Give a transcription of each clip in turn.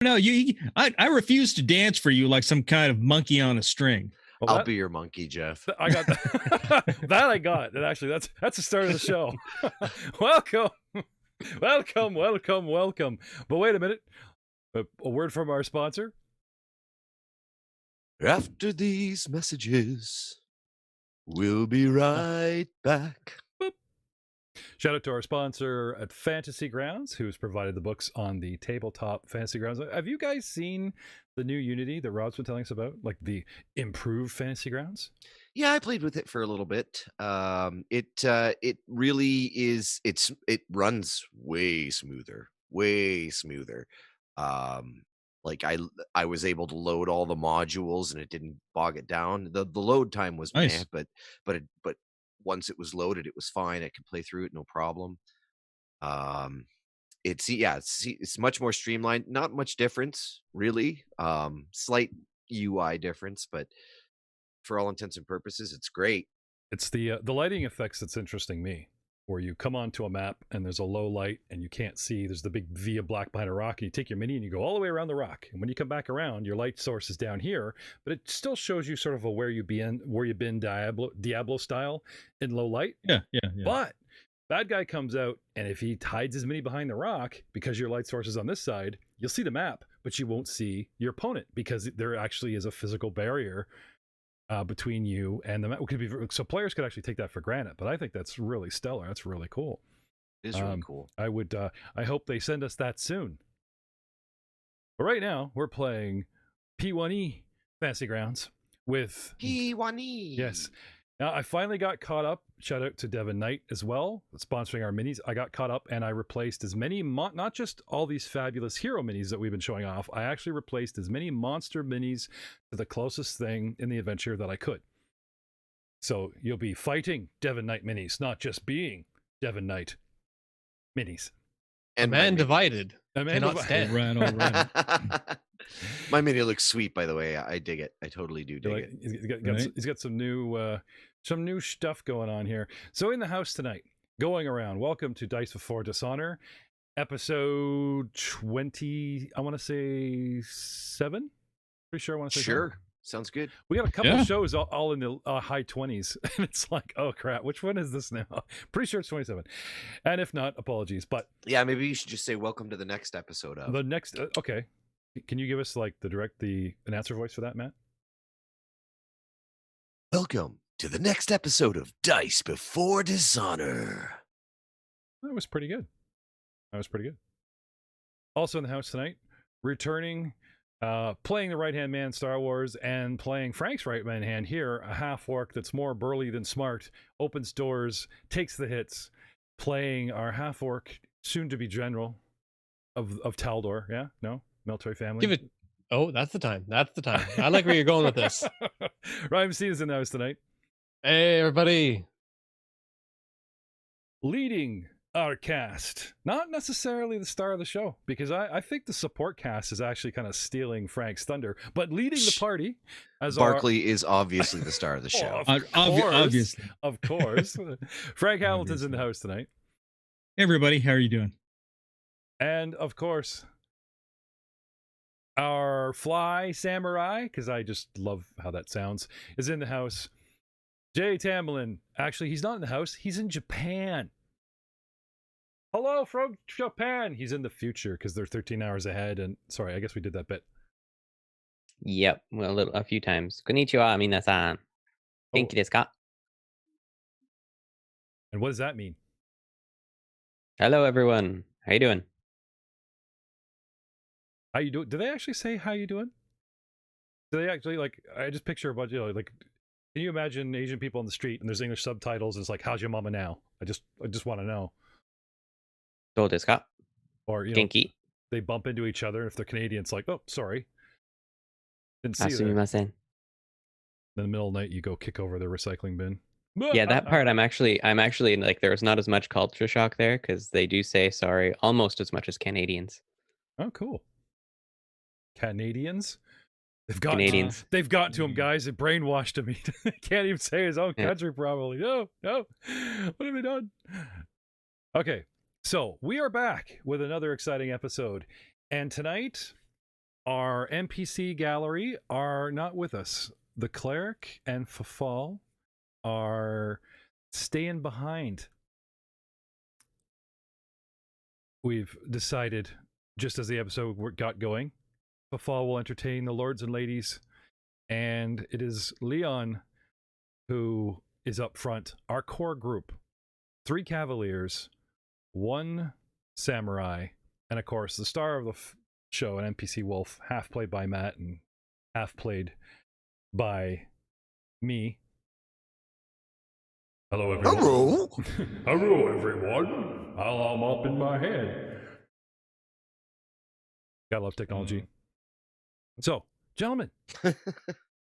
No, I refuse to dance for you like some kind of monkey on a string. Well, I'll be your monkey, Jeff. I got that. That I got. And actually, that's the start of the show. Welcome. But wait a minute. A word from our sponsor. After these messages, we'll be right back. Boop. Shout out to our sponsor at Fantasy Grounds, who's provided the books on the tabletop Fantasy Grounds. Have you guys seen the new Unity that Rob's been telling us about, like the improved Fantasy Grounds? Yeah, I played with it for a little bit. It really is. It runs way smoother. Like I was able to load all the modules and it didn't bog it down. The load time was nice, but once it was loaded, it was fine. I could play through it no problem. It's much more streamlined. Not much difference really. Slight UI difference, but for all intents and purposes, it's great. It's the lighting effects that's interesting me, where you come onto a map and there's a low light and you can't see. There's the big V of black behind a rock, and you take your mini and you go all the way around the rock. And when you come back around, your light source is down here, but it still shows you sort of a where you've been Diablo style in low light. Yeah. But bad guy comes out, and if he hides his mini behind the rock, because your light source is on this side, you'll see the map, but you won't see your opponent because there actually is a physical barrier between you and the map. So players could actually take that for granted, but I think that's really stellar. That's really cool. It is really cool. I hope they send us that soon. But right now we're playing P1E Fantasy Grounds with P1E. Yes. Now I finally got caught up. Shout out to Devin Knight as well, sponsoring our minis. I got caught up and I replaced as many, not just all these fabulous hero minis that we've been showing off. I actually replaced as many monster minis to the closest thing in the adventure that I could. So you'll be fighting Devin Knight minis, not just being Devin Knight minis. And man divided. Cannot stand. All right. My mini looks sweet, by the way. I dig it. I totally do dig it. He's got some new stuff going on here. So in the house tonight, going around, welcome to Dice Before Dishonor, episode 20, I want to say 7? Pretty sure I want to say Sure. 7. Sounds good. We got a couple of shows all in the high 20s, and it's like, oh crap, which one is this now? Pretty sure it's 27. And if not, apologies. But yeah, maybe you should just say welcome to the next episode of. The next, okay. Can you give us like the announcer voice for that, Matt? Welcome to the next episode of Dice Before Dishonor. That was pretty good. Also in the house tonight, returning, playing the right-hand man Star Wars and playing Frank's right-hand hand here, a half-orc that's more burly than smart, opens doors, takes the hits, playing our half-orc, soon-to-be general of Taldor. Yeah? No? Military family? Give it. Oh, that's the time. I like where you're going with this. Ryan C is in the house tonight. Hey, everybody. Leading our cast, not necessarily the star of the show, because I think the support cast is actually kind of stealing Frank's thunder, but leading the party as Barkley is obviously the star of the show. Obviously. Of course. Frank Hamilton's in the house tonight. Hey everybody, how are you doing? And of course, our fly samurai, because I just love how that sounds, is in the house. Jay Tamlin. Actually, he's not in the house. He's in Japan. Hello from Japan. He's in the future because they're 13 hours ahead. And sorry, I guess we did that bit. Yep, well, a few times. Konnichiwa, minasan. Genki desu ka? And what does that mean? Hello, everyone. How you doing? How you doing? Do they actually say how you doing? Do they actually, like, I just picture a bunch of, like, can you imagine Asian people on the street and there's English subtitles and it's like, how's your mama now? I just want to know. Do desu ka? Or, you Genki. know, they bump into each other. If they're Canadian, it's like, oh, sorry. Didn't see you there. Sumimasen. In the middle of the night, you go kick over the recycling bin. Yeah, that part I'm actually like, there's not as much culture shock there because they do say sorry almost as much as Canadians. Oh, cool. Canadians? They've gotten to him, guys. They brainwashed him. He can't even say his own country, probably. No. What have we done? Okay, so we are back with another exciting episode. And tonight, our NPC gallery are not with us. The cleric and Fafal are staying behind. We've decided, just as the episode got going, Fafal will entertain the lords and ladies, and it is Leon who is up front. Our core group, 3 cavaliers, 1 samurai, and of course the star of the show, an NPC wolf, half played by Matt and half played by me. Hello, everyone. Hello. Hello, everyone. I'm up in my head. Gotta love technology. So, gentlemen,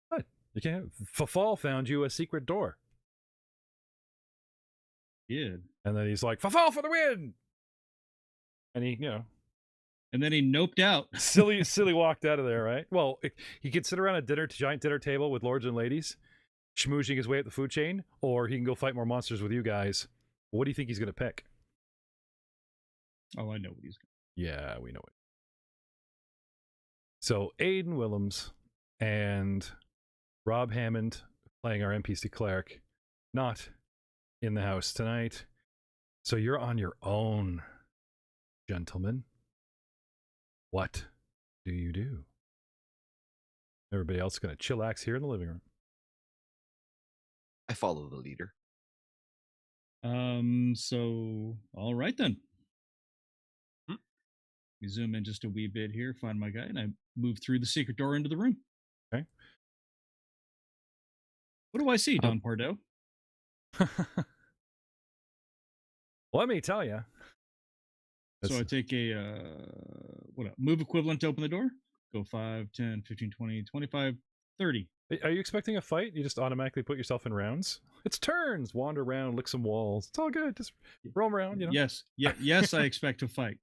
what? You can't. Fafal found you a secret door. Yeah. And then he's like, Fafal for the win! And he, And then he noped out. silly walked out of there, right? Well, he could sit around a giant dinner table with lords and ladies, schmoozing his way up the food chain, or he can go fight more monsters with you guys. What do you think he's going to pick? Oh, I know what he's going Yeah, we know it. So, Aiden Willems and Rob Hammond playing our NPC cleric, not in the house tonight. So you're on your own, gentlemen. What do you do? Everybody else is going to chillax here in the living room. I follow the leader. So, all right then. We zoom in just a wee bit here, find my guy, and I move through the secret door into the room. Okay. What do I see, Don Pardo? Let me tell you. So I take a move equivalent to open the door. Go 5, 10, 15, 20, 25, 30. Are you expecting a fight? You just automatically put yourself in rounds? It's turns. Wander around, lick some walls. It's all good. Just roam around, Yes. Yes, I expect to fight.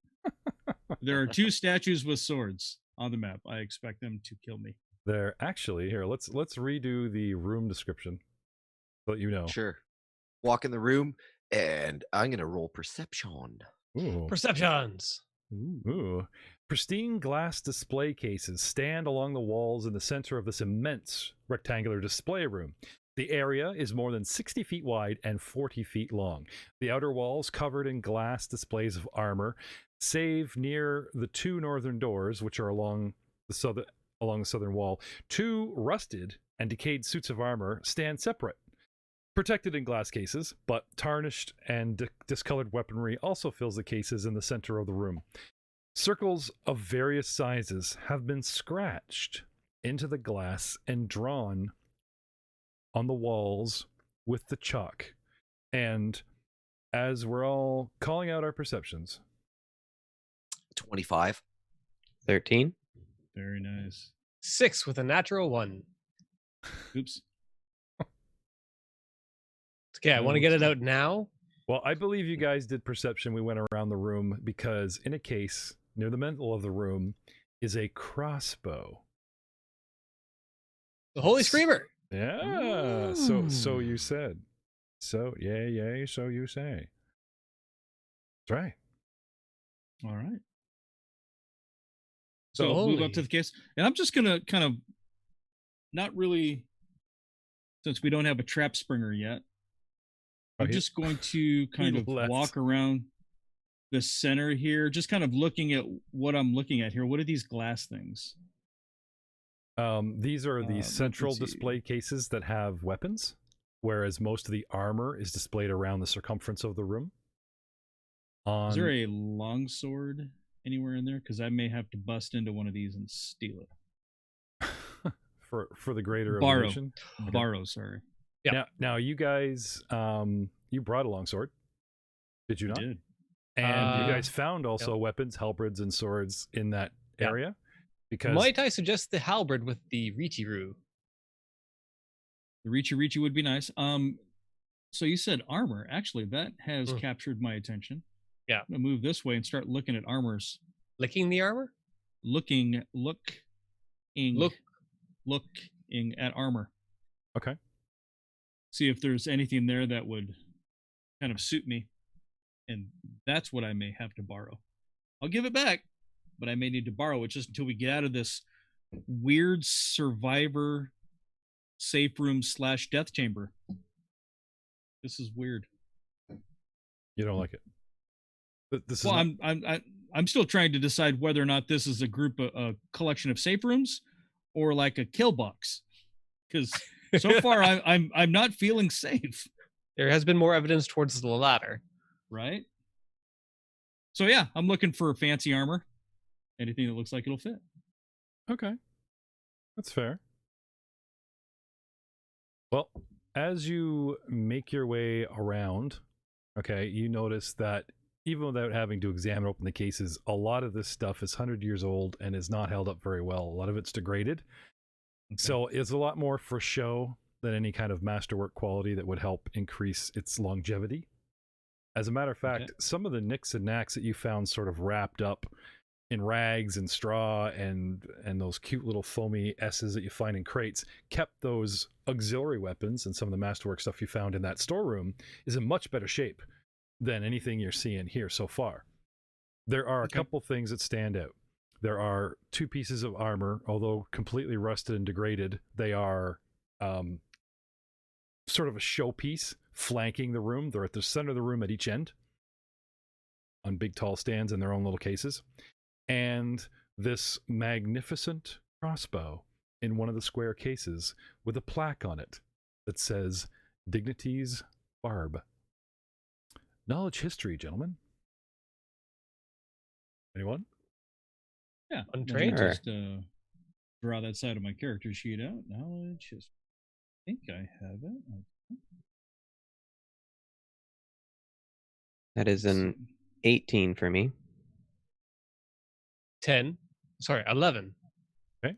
There are 2 statues with swords on the map. I expect them to kill me. They're actually here. Let's redo the room description so that you know. Sure. Walk in the room, and I'm gonna roll perception. Ooh. Perceptions. Ooh. Pristine glass display cases stand along the walls in the center of this immense rectangular display room. The area is more than 60 feet wide and 40 feet long. The outer walls covered in glass displays of armor, save near the 2 northern doors, which are along the southern wall. 2 rusted and decayed suits of armor stand separate, protected in glass cases, but tarnished and discolored weaponry also fills the cases in the center of the room. Circles of various sizes have been scratched into the glass and drawn on the walls with the chalk. And as we're all calling out our perceptions, 25. 13. Very nice. 6 with a natural 1. Oops. Okay, I want to get it out now. well, I believe you guys did perception. We went around the room because in a case near the middle of the room is a crossbow. The Holy Screamer. Yeah. So you said. So yay, so you say. That's right. All right. So So move holy. up to the case. And I'm just going to kind of not really, since we don't have a trap springer yet, I'm just going to kind of left. walk around the center here, just kind of looking at what I'm looking at here. What are these glass things? These are the let's central see. display cases that have weapons, whereas most of the armor is displayed around the circumference of the room. Is there a longsword anywhere in there? Because I may have to bust into one of these and steal it. for the greater Borrow. illumination? Okay. Borrow, sorry. Yeah. Now you guys, you brought a longsword, did you I not? did. And you guys found also weapons, halberds, and swords in that Yeah. area, because Might I suggest the halberd with the Richiru? The Reachy would be nice. So you said armor. Actually, that has Hmm. captured my attention. Yeah. I'm gonna move this way and start looking at armors. Licking the armor? Looking at armor. okay. See if there's anything there that would kind of suit me. And that's what I may have to borrow. I'll give it back, but I may need to borrow it just until we get out of this weird survivor safe room / death chamber. This is weird. You don't like it? This is Well, not... I'm still trying to decide whether or not this is a collection of safe rooms or like a kill box, because so far I'm not feeling safe. There has been more evidence towards the latter. Right. So yeah, I'm looking for fancy armor. Anything that looks like it'll fit. Okay. That's fair. Well, as you make your way around, okay, you notice that even without having to examine open the cases, a lot of this stuff is 100 years old and is not held up very well. A lot of it's degraded. Okay. So it's a lot more for show than any kind of masterwork quality that would help increase its longevity. As a matter of fact, some of the nicks and knacks that you found sort of wrapped up in rags and straw and those cute little foamy S's that you find in crates kept those auxiliary weapons, and some of the masterwork stuff you found in that storeroom is in much better shape than anything you're seeing here so far. There are a couple things that stand out. There are 2 pieces of armor, although completely rusted and degraded. They are sort of a showpiece flanking the room. They're at the center of the room at each end on big tall stands in their own little cases. And this magnificent crossbow in one of the square cases with a plaque on it that says Dignity's Barb. Knowledge history, gentlemen. Anyone? Yeah. Untrained. Just draw that side of my character sheet out. Knowledge history. I think I have it. That is an 18 for me. 11. Okay.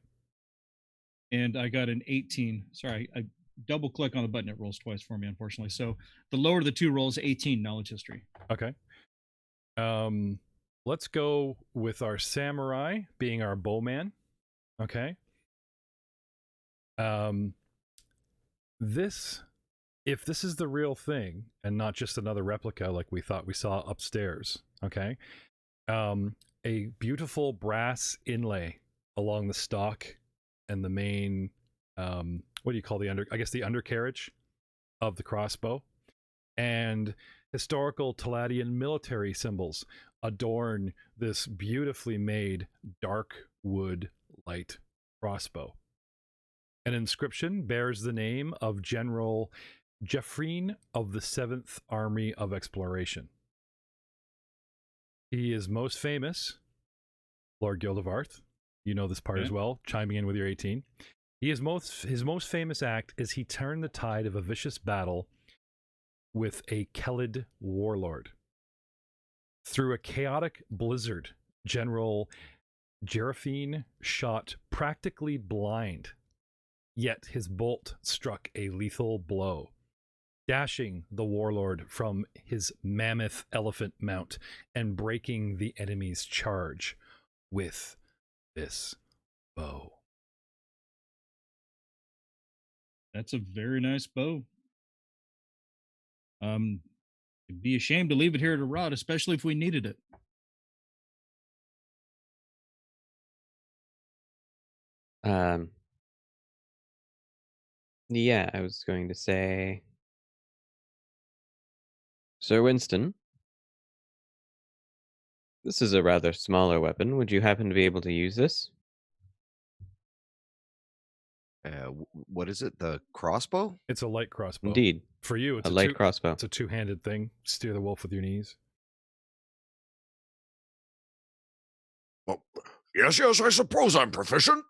And I got an 18. Sorry, I double click on the button. It rolls twice for me, unfortunately. So the lower of the 2 rolls, 18 knowledge history. Okay. Let's go with our samurai being our bowman. Okay. If this is the real thing and not just another replica like we thought we saw upstairs, okay, a beautiful brass inlay along the stock and the main, what do you call the undercarriage of the crossbow, and historical Taladian military symbols adorn this beautifully made dark wood light crossbow. An inscription bears the name of General Jeffreen of the 7th Army of Exploration. He is most famous, Lord Gildevarth, you know this part as well, chiming in with your 18. His most famous act is he turned the tide of a vicious battle with a Kelid warlord. Through a chaotic blizzard, General Jerafine shot practically blind, yet his bolt struck a lethal blow, dashing the warlord from his mammoth elephant mount and breaking the enemy's charge with this bow. That's a very nice bow. It'd be a shame to leave it here to rot, especially if we needed it. Yeah, I was going to say, Sir Winston, this is a rather smaller weapon. Would you happen to be able to use this? What is it? The crossbow? It's a light crossbow. Indeed. For you, it's a light crossbow. It's a 2-handed thing. Steer the wolf with your knees. Well, yes, I suppose I'm proficient.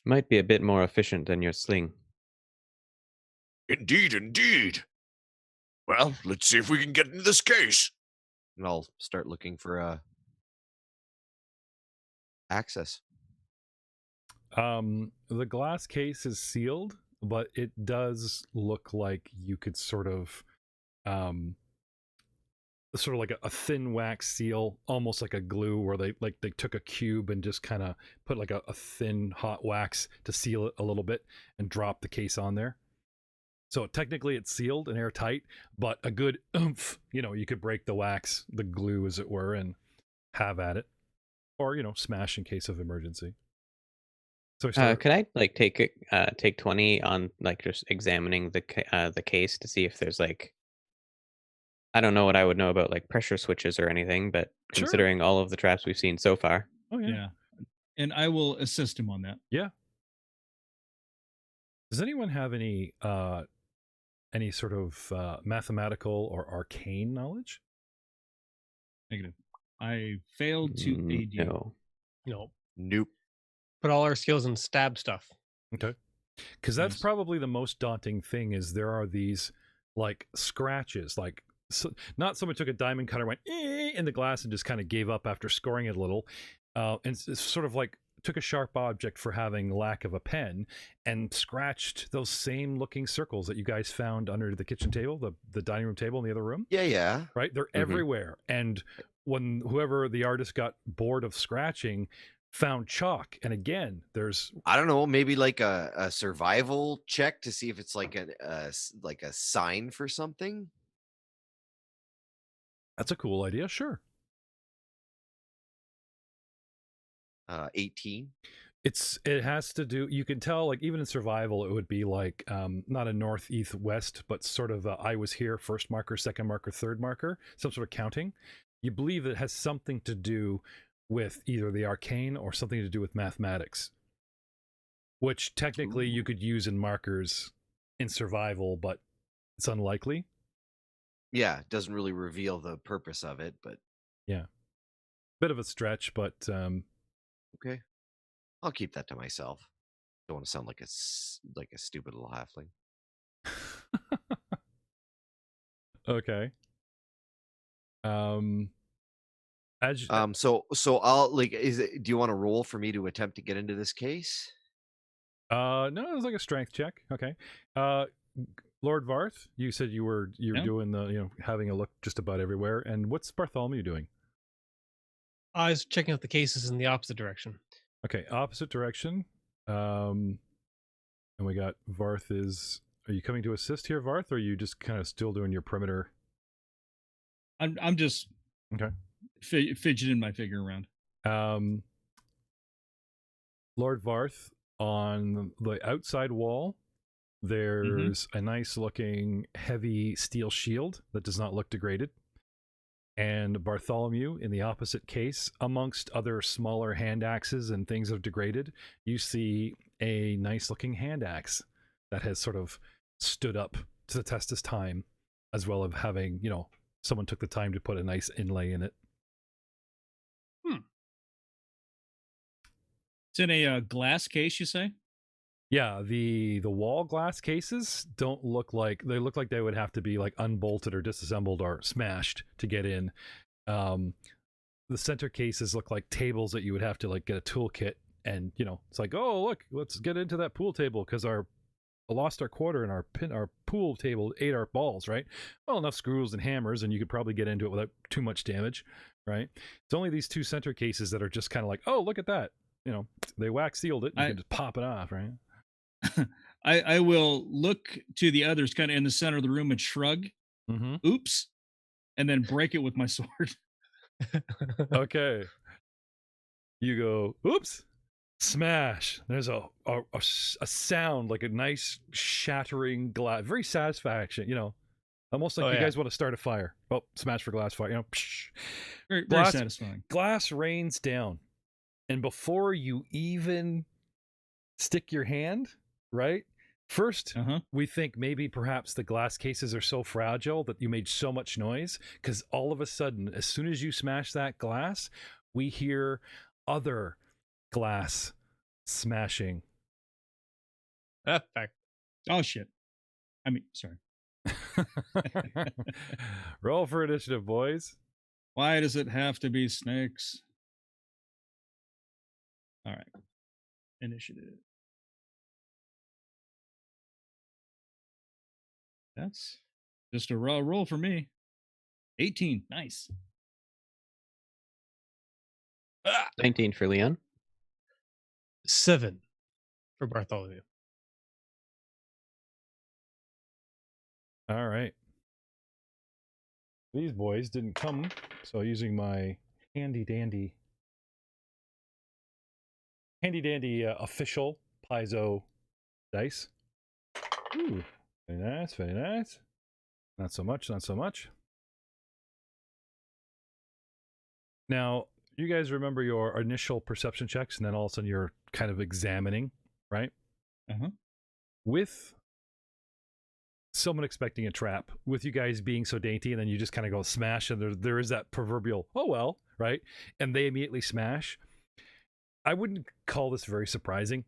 Might be a bit more efficient than your sling. Indeed. Well, let's see if we can get into this case. And I'll start looking for access. The glass case is sealed, but it does look like you could sort of like a thin wax seal, almost like a glue, where they took a cube and just kind of put like a thin hot wax to seal it a little bit and drop the case on there. So technically it's sealed and airtight, but a good oomph, you could break the wax, the glue as it were, and have at it. or smash in case of emergency. So we start. Could I like take 20 on like just examining the case to see if there's like, I don't know what I would know about like pressure switches or anything, but Sure. considering all of the traps we've seen so far. Oh yeah. Yeah. And I will assist him on that. Yeah. Does anyone have any sort of mathematical or arcane knowledge? Negative. I failed to aid you. No. No. Nope. Put all our skills in stab stuff. Okay. Because that's Yes. probably the most daunting thing is there are these like scratches, like not someone took a diamond cutter, went in the glass and just kind of gave up after scoring it a little. And it's sort of like took a sharp object for having lack of a pen and scratched those same looking circles that you guys found under the kitchen table, the dining room table in the other room. Yeah. Right? They're everywhere. And when whoever the artist got bored of scratching, found chalk. And again, there's I don't know, maybe like a survival check to see if it's like a sign for something. that's a cool idea. Sure. 18. It has to do, you can tell, like even in survival it would be like not a north, east, west, but sort of I was here, first marker, second marker, third marker, some sort of counting. You believe it has something to do with either the arcane or something to do with mathematics, which technically you could use in markers in survival, but it's unlikely. Yeah, it doesn't really reveal the purpose of it, but Bit of a stretch, but okay. I'll keep that to myself. Don't want to sound like a stupid little halfling. okay. So I'll like, do you want to roll for me to attempt to get into this case? No, it was like a strength check. Okay. Lord Varth, you said you're Yeah. doing the, having a look just about everywhere. And what's Bartholomew doing? I was checking out the cases in the opposite direction. Okay, opposite direction. And we got Varth is. Are you coming to assist here, Varth, or are you just kind of still doing your perimeter? I'm just Okay. Fidgeting my figure around. Lord Varth, on the outside wall, there's a nice looking heavy steel shield that does not look degraded. And Bartholomew, in the opposite case, amongst other smaller hand axes and things that have degraded, you see a nice looking hand axe that has sort of stood up to the test of time, as well as having, someone took the time to put a nice inlay in it. It's in a glass case, you say? Yeah, the wall glass cases don't look like they would have to be like unbolted or disassembled or smashed to get in. The center cases look like tables that you would have to like get a toolkit, and it's like, oh look, let's get into that pool table because I lost our quarter and our pool table ate our balls, right? Well, enough screws and hammers and you could probably get into it without too much damage, right? It's only these two center cases that are just kind of like, oh, look at that. They wax sealed it and you can just pop it off, right? I will look to the others kind of in the center of the room and shrug. Oops. And then break it with my sword. Okay. You go, oops, smash. There's a sound like a nice shattering glass. Very satisfaction, almost like you guys want to start a fire. Oh, smash for glass fire, Very, very satisfying. Glass rains down. And before you even stick your hand, right? First, we think maybe perhaps the glass cases are so fragile that you made so much noise, because all of a sudden, as soon as you smash that glass, we hear other glass smashing. Perfect. Oh, shit. I mean, sorry. Roll for initiative, boys. Why does it have to be snakes? All right. Initiative. That's just a raw roll for me. 18. Nice. 19 for Leon. 7 for Bartholomew. All right. These boys didn't come, so using my handy dandy handy dandy official piezo dice. Ooh, very nice, very nice. Not so much, not so much. Now, you guys remember your initial perception checks, and then all of a sudden you're kind of examining, right? Uh-huh. With someone expecting a trap, with you guys being so dainty, and then you just kind of go smash, and there is that proverbial, oh well, right? And they immediately smash. I wouldn't call this very surprising.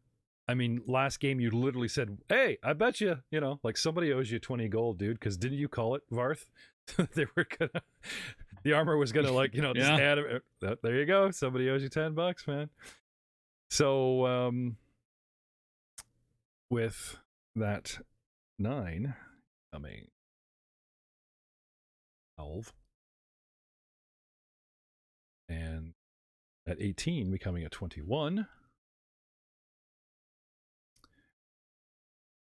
I mean, last game you literally said, hey, I bet you, like somebody owes you 20 gold, dude, because didn't you call it, Varth? They were gonna, the armor was gonna just Yeah. add it. There you go. Somebody owes you $10, man. So, with that 9 coming 12, and at 18 becoming a 21.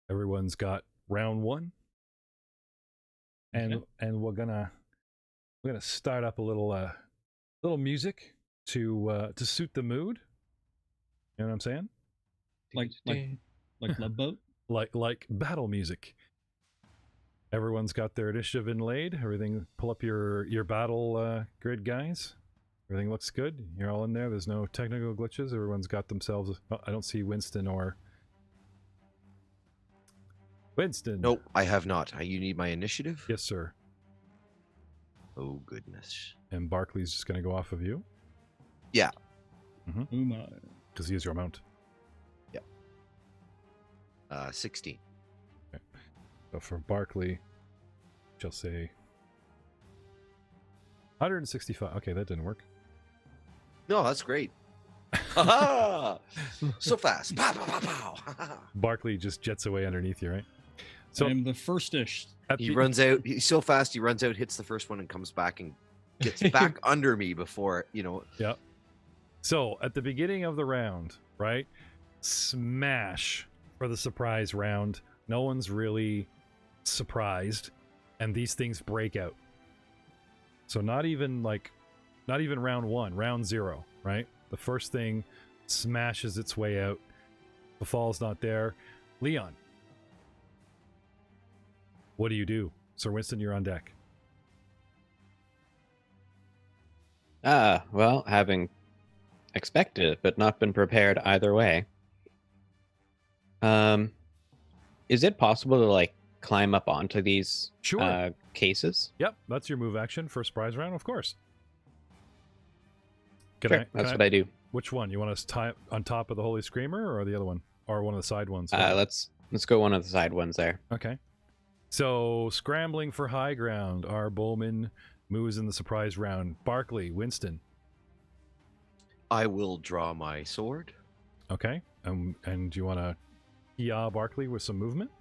Everyone's got round 1, and we're gonna start up a little music to suit the mood. You know what I'm saying? Like Love Boat. Like battle music. Everyone's got their initiative inlaid. Everything. Pull up your battle grid, guys. Everything looks good. You're all in there. There's no technical glitches. Everyone's got themselves. Oh, I don't see Winston or. Winston. Nope, I have not. You need my initiative? Yes, sir. Oh, goodness. And Barkley's just going to go off of you? Yeah. Oh my. Because he is your mount. Yeah. 16. Okay. So for Barkley, shall say 165. Okay, that didn't work. No, that's great. Ha So fast. Pow, pow, pow, pow. Barkley just jets away underneath you, right? So I'm the first-ish. He runs out. He's so fast. He runs out, hits the first one, and comes back and gets back under me before Yeah. So at the beginning of the round, right? Smash for the surprise round. No one's really surprised, and these things break out. So not even round 1, round 0, right? The first thing smashes its way out. The fall's not there. Leon, what do you do? Sir Winston, you're on deck. Well, having expected it, but not been prepared either way. Is it possible to climb up onto these cases? Yep, that's your move action for surprise round, of course. That's what I do. Which one? You want us to tie it on top of the Holy Screamer or the other one? Or one of the side ones? Let's go one of the side ones there. Okay. So, scrambling for high ground, our bowman moves in the surprise round. Barkley, Winston. I will draw my sword. Okay. And do you want to Barkley with some movement?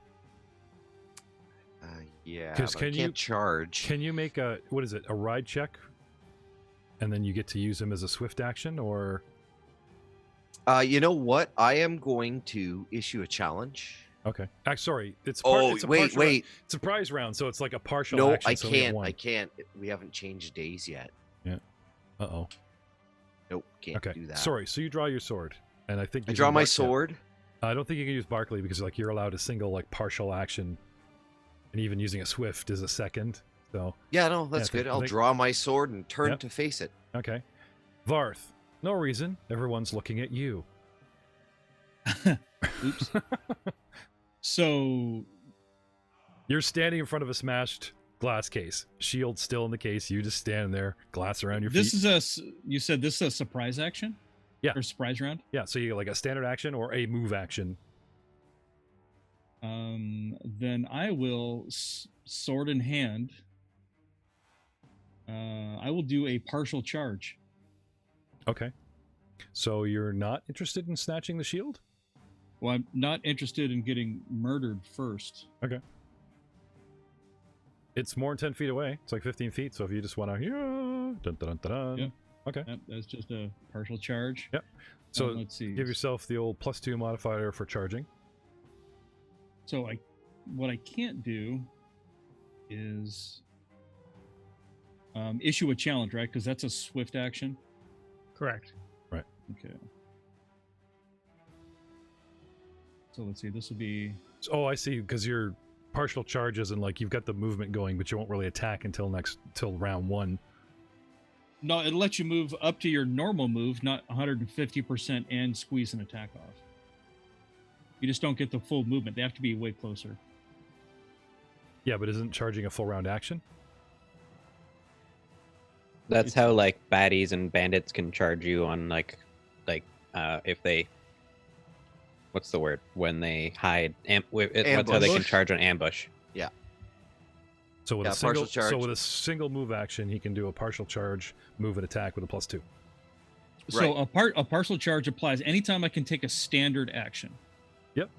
Yeah, 'Cause but I can't charge. Can you make a ride check? And then you get to use him as a swift action, or? You know what? I am going to issue a challenge. Okay. Sorry, it's wait. surprise round, so it's like a partial No, action. I so we have can't. one. I can't. We haven't changed days yet. Yeah. Uh-oh. Nope, can't Okay. do that. Sorry, so you draw your sword, and I think I draw my sword. I don't think you can use Barkley because you're allowed a single partial action, and even using a swift is a second. So Yeah, no, that's good. I'll draw my sword and turn to face it. Okay. Varth, no reason. Everyone's looking at you. Oops. So you're standing in front of a smashed glass case. Shield still in the case. You just stand there, glass around your feet. You said this is a surprise action? Yeah. Or surprise round? Yeah, so you get a standard action or a move action. Then I will sword in hand. I will do a partial charge. Okay. So you're not interested in snatching the shield? Well, I'm not interested in getting murdered first. Okay. It's more than 10 feet away. It's like 15 feet. So if you just want to, dun, dun, dun, dun. Yep. Okay. Yep, that's just a partial charge. Yep. So let's see. Give yourself the old +2 modifier for charging. So what I can't do is issue a challenge, right? Because that's a swift action. Correct. Right. Okay. So let's see. This will be. Oh, I see. Because you're partial charges and like you've got the movement going, but you won't really attack until round 1. No, it lets you move up to your normal move, not 150%, and squeeze an attack off. You just don't get the full movement. They have to be way closer. Yeah, but isn't charging a full round action? That's how like baddies and bandits can charge you on like if they, what's the word, when they hide, that's how they can charge on ambush. Yeah. So with Yeah, a single, partial charge. so with a single move action, he can do a partial charge, move and attack with a +2. So a partial charge applies anytime I can take a standard action. Yep.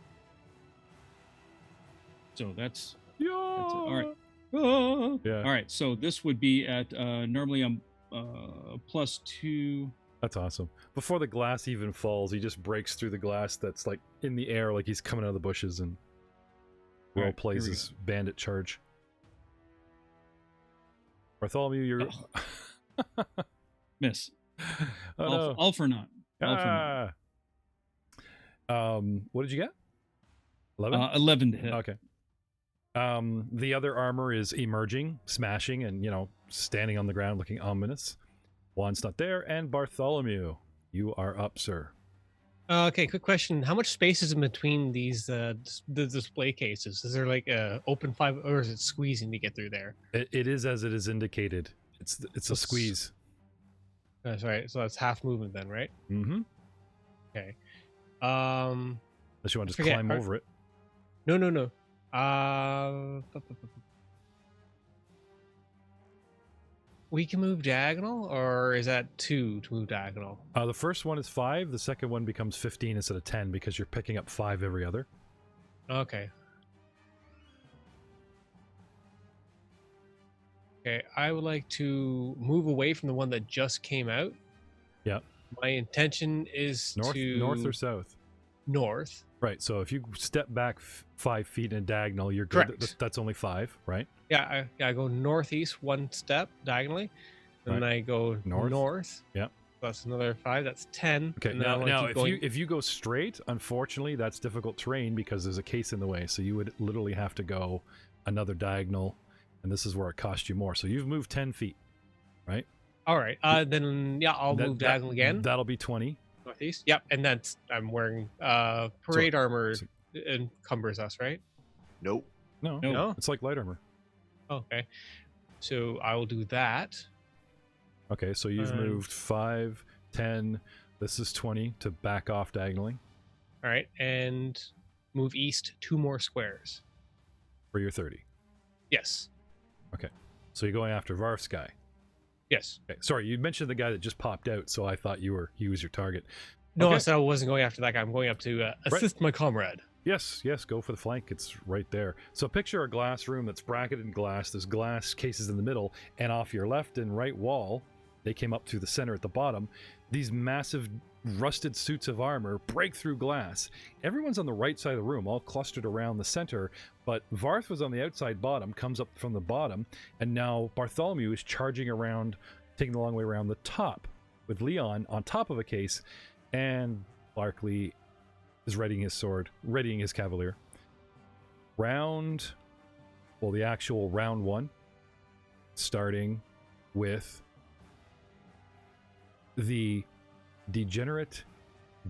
So that's Yeah. it. All right. Ah. Yeah. All right. So this would be at normally I'm +2. That's awesome. Before the glass even falls, he just breaks through the glass that's like in the air, like he's coming out of the bushes, and All role right, plays here we his bandit charge. Bartholomew, you're Miss. oh, all, no. all for naught. All for naught. What did you get? 11? 11 to hit. Okay. The other armor is emerging, smashing, and standing on the ground looking ominous. Juan's not there, and Bartholomew, you are up, sir. Okay, quick question. How much space is in between these the display cases? Is there like a open 5, or is it squeezing to get through there? It is as it is indicated. It's a squeeze. That's right. So that's half movement then, right? Mm-hmm. Okay. Unless you want to just Forget, climb over it. No. We can move diagonal, or is that 2 to move diagonal? The first one is 5. The second one becomes 15 instead of 10 because you're picking up 5 every other. Okay. Okay, I would like to move away from the one that just came out. Yeah. My intention is North or south? North. Right. So if you step back 5 feet in a diagonal, you're good. Correct. That's only 5, right? Yeah, I go northeast 1 step diagonally, and then I go north. Yeah. That's another 5. That's 10. Okay. And then I wanna Now, keep if you go straight, unfortunately, that's difficult terrain because there's a case in the way. So you would literally have to go another diagonal, and this is where it costs you more. So you've moved 10 feet, right? All right. Then I'll move diagonal again. That'll be 20. Northeast. Yep. And that's I'm wearing parade armor encumbers us, right? Nope. No. It's like light armor. Okay. So I will do that. Okay, so you've moved 5, 10. This is 20 to back off diagonally. All right, and move east 2 more squares. For your 30. Yes. Okay, so you're going after Varth's guy. Yes. Okay, sorry, you mentioned the guy that just popped out, so I thought he was your target. No, Okay. I said I wasn't going after that guy. I'm going up to assist my comrade. Yes, go for the flank. It's right there. So picture a glass room that's bracketed in glass. There's glass cases in the middle, and off your left and right wall, they came up through the center at the bottom. These massive rusted suits of armor break through glass. Everyone's on the right side of the room, all clustered around the center, but Varth was on the outside bottom, comes up from the bottom, and now Bartholomew is charging around, taking the long way around the top, with Leon on top of a case, and Barkley is readying his sword, readying his cavalier. The actual round 1, starting with the degenerate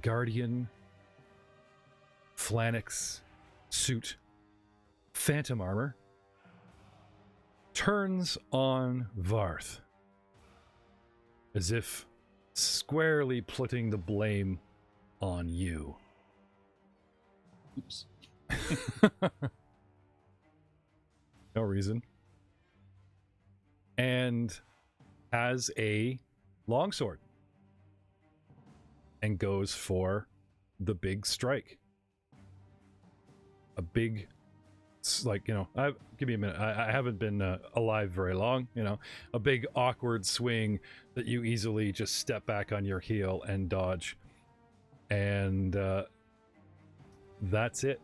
guardian Phalanx suit phantom armor turns on Varth as if squarely putting the blame on you. Oops. No reason. And has a longsword and goes for the big strike. A big, give me a minute. I haven't been alive very long. A big awkward swing that you easily just step back on your heel and dodge. And that's it.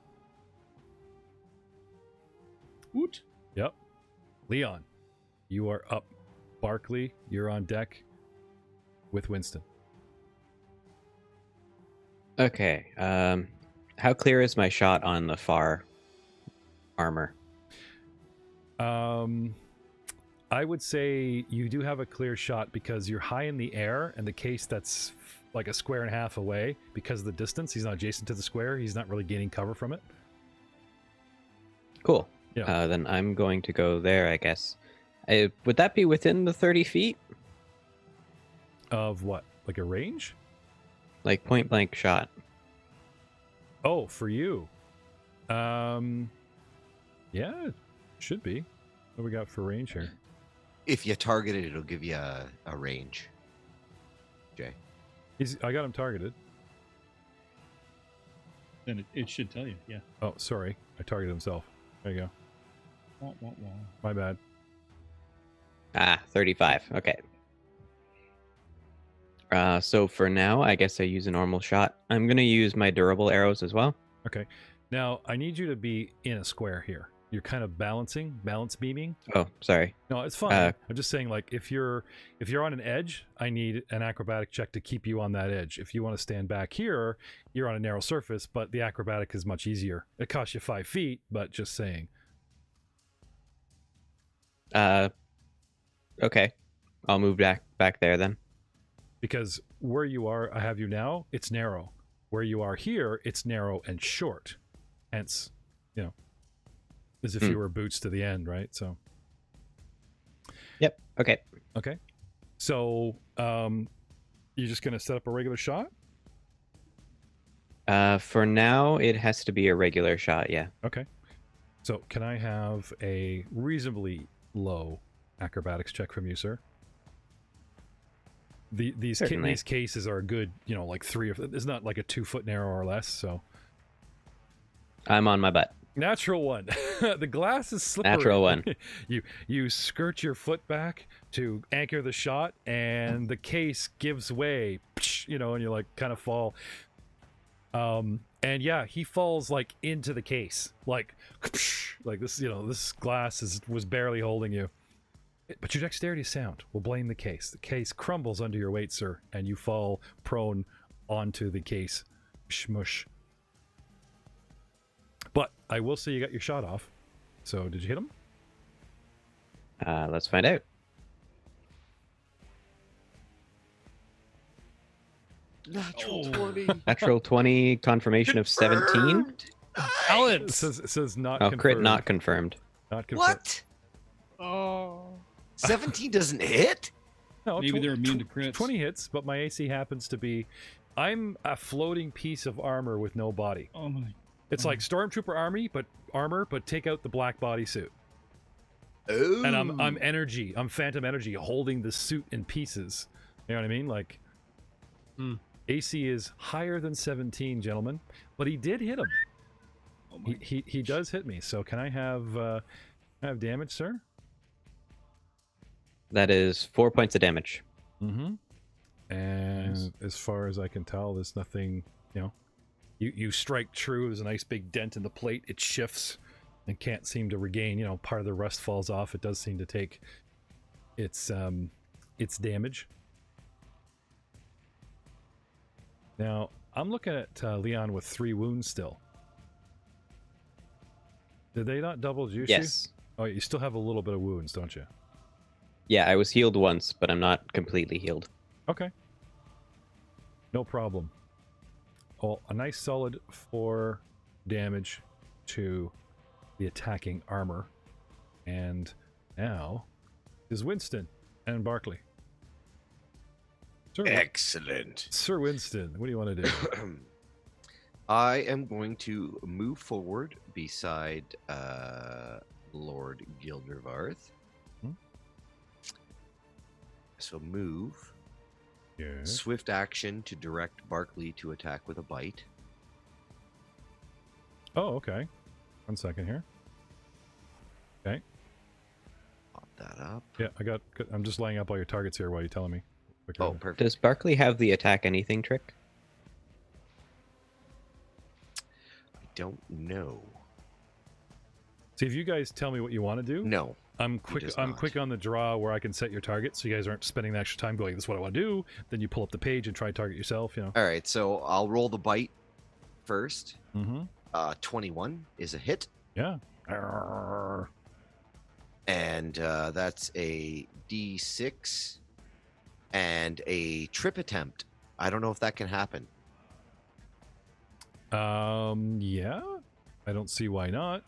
Woot. Yep. Leon, you are up. Barkley, you're on deck with Winston. Okay. How clear is my shot on the far armor? I would say you do have a clear shot because you're high in the air, and the case that's like a square and a half away because of the distance. He's not adjacent to the square. He's not really gaining cover from it. Cool. Yeah. Then I'm going to go there, I guess. Would that be within the 30 feet? Of what? Like a range? Like point blank shot. Oh, for you. Yeah, it should be. What do we got for range here? If you target it, it'll give you a range. Jay. I got him targeted. Then it should tell you. Yeah. Oh, sorry. I targeted himself. There you go. Wah, wah, wah. My bad. 35. Okay. So for now, I guess I use a normal shot. I'm going to use my durable arrows as well. Okay. Now, I need you to be in a square here. You're kind of balance beaming. Oh, sorry. No, it's fine. I'm just saying, like, if you're on an edge, I need an acrobatic check to keep you on that edge. If you want to stand back here, you're on a narrow surface, but the acrobatic is much easier. It costs you 5 feet, but just saying. Okay. I'll move back there then. Because where you are, I have you now, it's narrow. Where you are here, it's narrow and short. Hence, as if you were boots to the end, right? So. Yep. Okay. Okay. So, you're just going to set up a regular shot? For now, it has to be a regular shot, yeah. Okay. So, can I have a reasonably low acrobatics check from you, sir? These cases are a good, like 3 or... It's not like a 2-foot narrow or less, so... I'm on my butt. Natural one. The glass is slippery. Natural one. You skirt your foot back to anchor the shot, and the case gives way, and you like kind of fall. And yeah, he falls like into the case, like this. This glass was barely holding you. But your dexterity is sound. We'll blame the case. The case crumbles under your weight, sir, and you fall prone onto the case. Shmush. But I will say you got your shot off. So did you hit him? Let's find out. Natural 20. Natural 20, confirmation of 17. Alan! It says not Oh, confirmed. crit not confirmed. Not confirmed. What? Oh. 17 doesn't hit? No, Maybe they're immune to crits. 20 hits, but my AC happens to be... I'm a floating piece of armor with no body. Oh my. It's like Stormtrooper armor, but take out the black bodysuit. Oh. And I'm energy. I'm phantom energy holding the suit in pieces. You know what I mean? Like... AC is higher than 17, gentlemen, but he did hit him. Oh my. He does hit me. So can I have damage, sir? That is 4 points of damage. Mm-hmm. And as far as I can tell, there's nothing. You strike true. There's a nice big dent in the plate. It shifts and can't seem to regain. Part of the rust falls off. It does seem to take its damage. Now, I'm looking at Leon with 3 wounds still. Did they not double juice you? Yes. Oh, you still have a little bit of wounds, don't you? Yeah, I was healed once, but I'm not completely healed. Okay. No problem. Well, a nice solid 4 damage to the attacking armor. And now is Winston and Barkley. Excellent. Sir Winston, what do you want to do? I am going to move forward beside Lord Gilder Varth. So move. Yeah. Swift action to direct Barkley to attack with a bite. Oh, okay. 1 second here. Okay. Pop that up. Yeah, I'm just laying up all your targets here while you're telling me. Okay. Oh, perfect. Does Barkley have the attack anything trick? I don't know. See, if you guys tell me what you want to do, No. I'm quick on the draw where I can set your target, so you guys aren't spending the extra time going, this is what I want to do. Then you pull up the page and try to target yourself, All right, so I'll roll the bite first. Mm-hmm. 21 is a hit. Yeah. Arrgh. And that's a D6 and a trip attempt. I don't know if that can happen. Yeah. I don't see why not.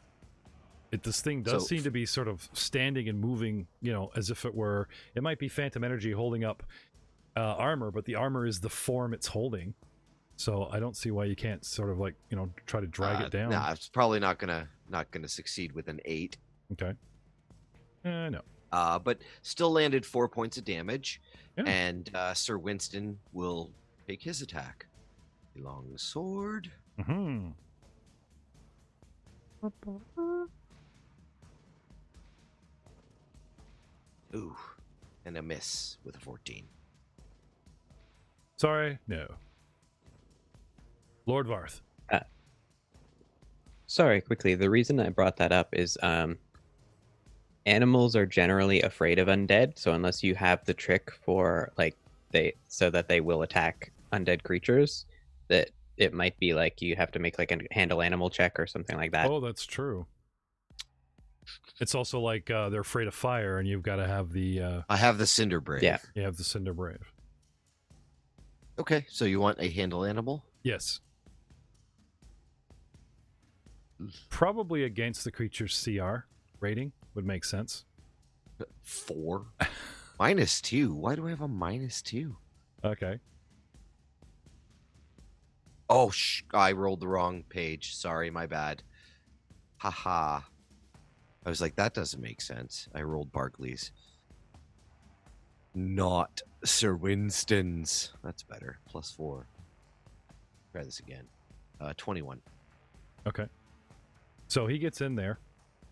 This thing does seem to be sort of standing and moving, as if it were. It might be phantom energy holding up armor, but the armor is the form it's holding. So I don't see why you can't sort of like, try to drag it down. No, it's probably not gonna succeed with an 8. Okay. No. But still landed 4 points of damage, Yeah. and Sir Winston will take his attack. Long sword. Mm-hmm. Ooh, and a miss with a 14. Sorry, no. Lord Varth. Sorry, quickly. The reason I brought that up is animals are generally afraid of undead. So unless you have the trick for so that they will attack undead creatures, that it might be like you have to make like a handle animal check or something like that. Oh, that's true. It's also like they're afraid of fire, and you've got to have the. I have the Cinder Brave. Yeah. You have the Cinder Brave. Okay, so you want a handle animal? Yes. Probably against the creature's CR rating would make sense. 4. -2. Why do I have a -2? Okay. Oh, I rolled the wrong page. Sorry, my bad. Haha. I was like, that doesn't make sense. I rolled Barclays. Not Sir Winston's. That's better. +4. Try this again. 21. Okay. So he gets in there,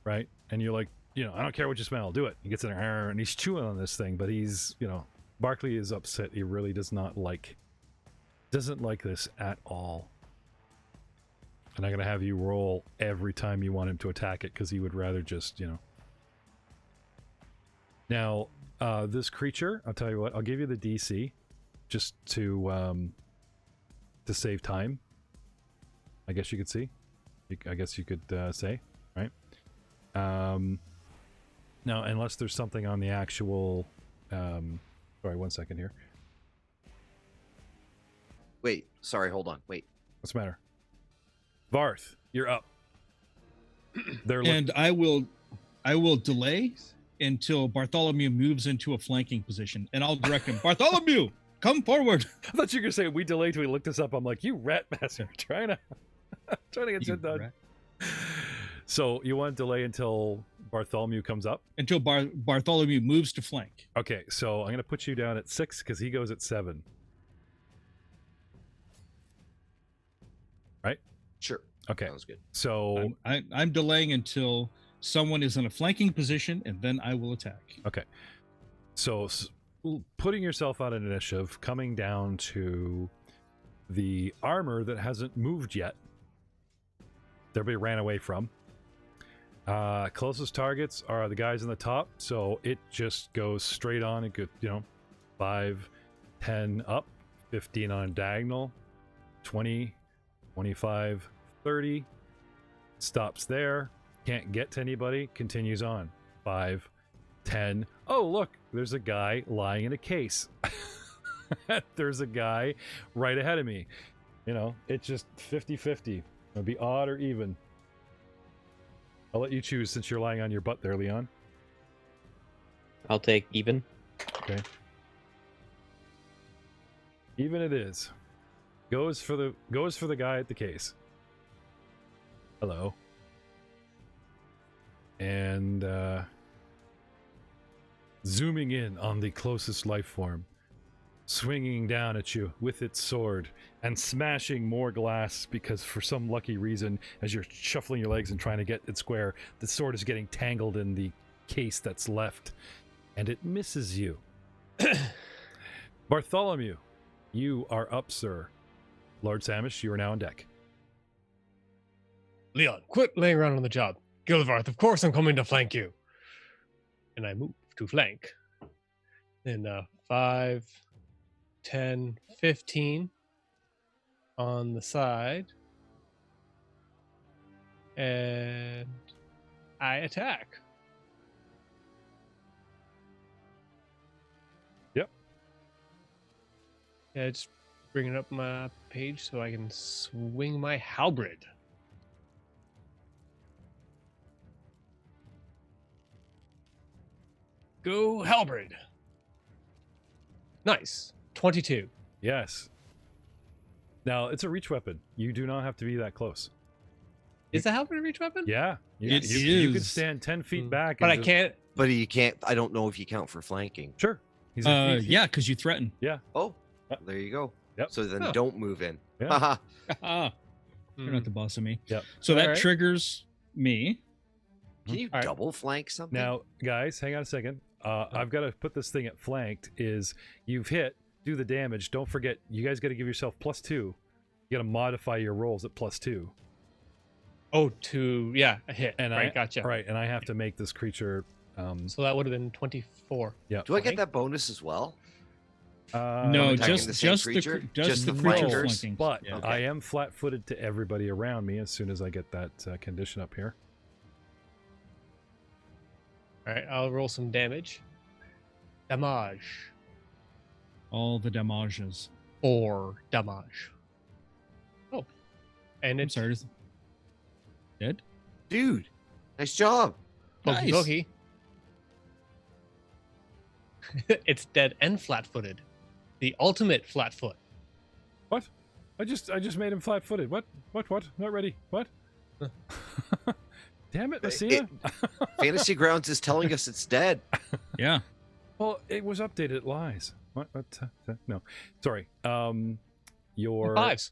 right? And you're like, I don't care what you smell, I'll do it. He gets in there and he's chewing on this thing, but he's, Barkley is upset. He really doesn't like this at all. And I'm going to have you roll every time you want him to attack it because he would rather just, Now, this creature, I'll tell you what, I'll give you the DC just to save time. I guess you could see. I guess you could say, right? Now, unless there's something on the actual... sorry, 1 second here. Wait, sorry, hold on. Wait. What's the matter? Varth, you're up. And I will delay until Bartholomew moves into a flanking position, and I'll direct him. Bartholomew, come forward. I thought you were going to say we delayed till we looked this up. I'm like, you rat bastard, trying to get shit done. Rat. So you want to delay until Bartholomew comes up? Until Bartholomew moves to flank. Okay, so I'm going to put you down at 6 because he goes at 7. Right? Sure. Okay. Sounds good. So I'm delaying until someone is in a flanking position, and then I will attack. Okay. So putting yourself on an initiative, coming down to the armor that hasn't moved yet. Everybody ran away from. Closest targets are the guys in the top, so it just goes straight on. It could, 5, 10 up, 15 on diagonal, 20, 25, 30. Stops there. Can't get to anybody. Continues on. 5, 10. Oh, look, there's a guy lying in a case. There's a guy right ahead of me. It's just 50-50. It'll be odd or even. I'll let you choose since you're lying on your butt there, Leon. I'll take even. Okay. Even it is. Goes for the guy at the case. Hello. And zooming in on the closest life form, swinging down at you with its sword and smashing more glass because for some lucky reason, as you're shuffling your legs and trying to get it square, the sword is getting tangled in the case that's left, and it misses you. Bartholomew, you are up, sir. Lord Samish, you are now on deck. Leon, quit laying around on the job. Gilvarth, of course I'm coming to flank you. And I move to flank. And 5, 10, 15 on the side. And I attack. Yep. Yeah, just bringing up my page so I can swing my halberd. Go halberd. Nice. 22. Yes. Now, it's a reach weapon. You do not have to be that close. Is the halberd a reach weapon? Yeah. It You can is. stand 10 feet back. But and I just- can't. But you can't. I don't know if you count for flanking. Sure. He's Yeah, because you threaten. Oh, Yep. there you go. Yep. So then Huh. don't move in. Yeah. Haha. Ah, you're not the boss of me. Yep. So that Alright. triggers me. Can you Alright. double flank something? Now, guys, hang on a second. I've got to put this thing at flanked. Is you've hit, do the damage. Don't forget, you guys got to give yourself +2. You got to modify your rolls at +2. Oh, a hit. And right, gotcha. Right, and I have to make this creature. So that would have been 24. Yeah. Do I get flank? that bonus as well? No, attacking just the same just creature? the Just the the creature flankers? flanking. But Yeah. I am flat-footed to everybody around me as soon as I get that condition up here. All right, I'll roll some damage. Damage. all the damages. 4 damage. Oh. And I'm it's sorry. Dead? Dude, nice job. Pokey Nice. pokey. It's dead and flat-footed. The ultimate flat-foot. What? I just made him flat-footed. What? Not ready. What? Damn it, Messina. Fantasy Grounds is telling us it's dead. Yeah. Well, it was updated. It lies. What? No. Sorry. Your 5s.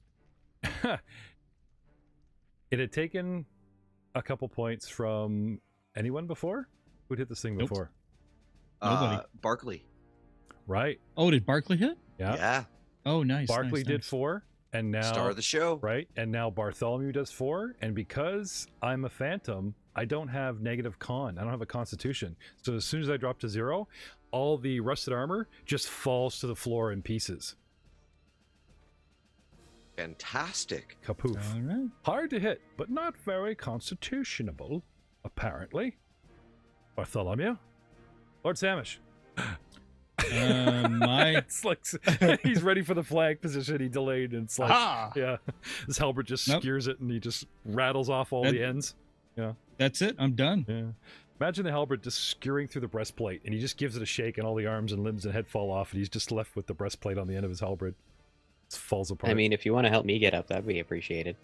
It had taken a couple points from anyone before? Who'd hit this thing Nope. before? Nobody. Barkley. Right. Oh, did Barkley hit? Yeah. Yeah. Oh, nice. Barkley nice, did nice. 4, and now Star of the show. right, and now Bartholomew does 4, and because I'm a phantom, I don't have negative con. I don't have a constitution. So as soon as I drop to 0, all the rusted armor just falls to the floor in pieces. Fantastic. Kapoof. All right. Hard to hit, but not very constitutionable, apparently. Bartholomew? Lord Samish. My It's like he's ready for the flag position. He delayed, and it's like, Ah! yeah, this halberd just Nope. skewers it, and he just rattles off all That- the ends. that's it. I'm done. Yeah. Imagine the halberd just skewering through the breastplate, and he just gives it a shake, and all the arms and limbs and head fall off, and he's just left with the breastplate on the end of his halberd. It falls apart. I mean, if you want to help me get up, that'd be appreciated.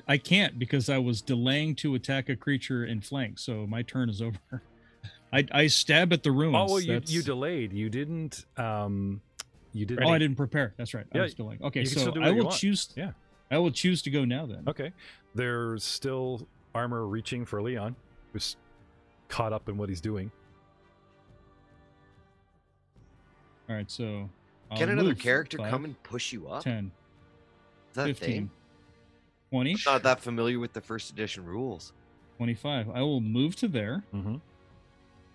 I can't because I was delaying to attack a creature in flank, so my turn is over. I stab at the ruins. oh well, you That's- delayed. You didn't. You didn't. Oh, I didn't prepare. That's right. Yeah, I was delaying. Okay, you can so still do I what you will want. choose. Yeah. I will choose to go now then. Okay. There's still armor reaching for Leon, who's caught up in what he's doing. All right, so I'll Can another move character 5, come and push you up? 10, Is that a 15, thing? 20, I'm not that familiar with the first edition rules. 25. I will move to there. Mm-hmm.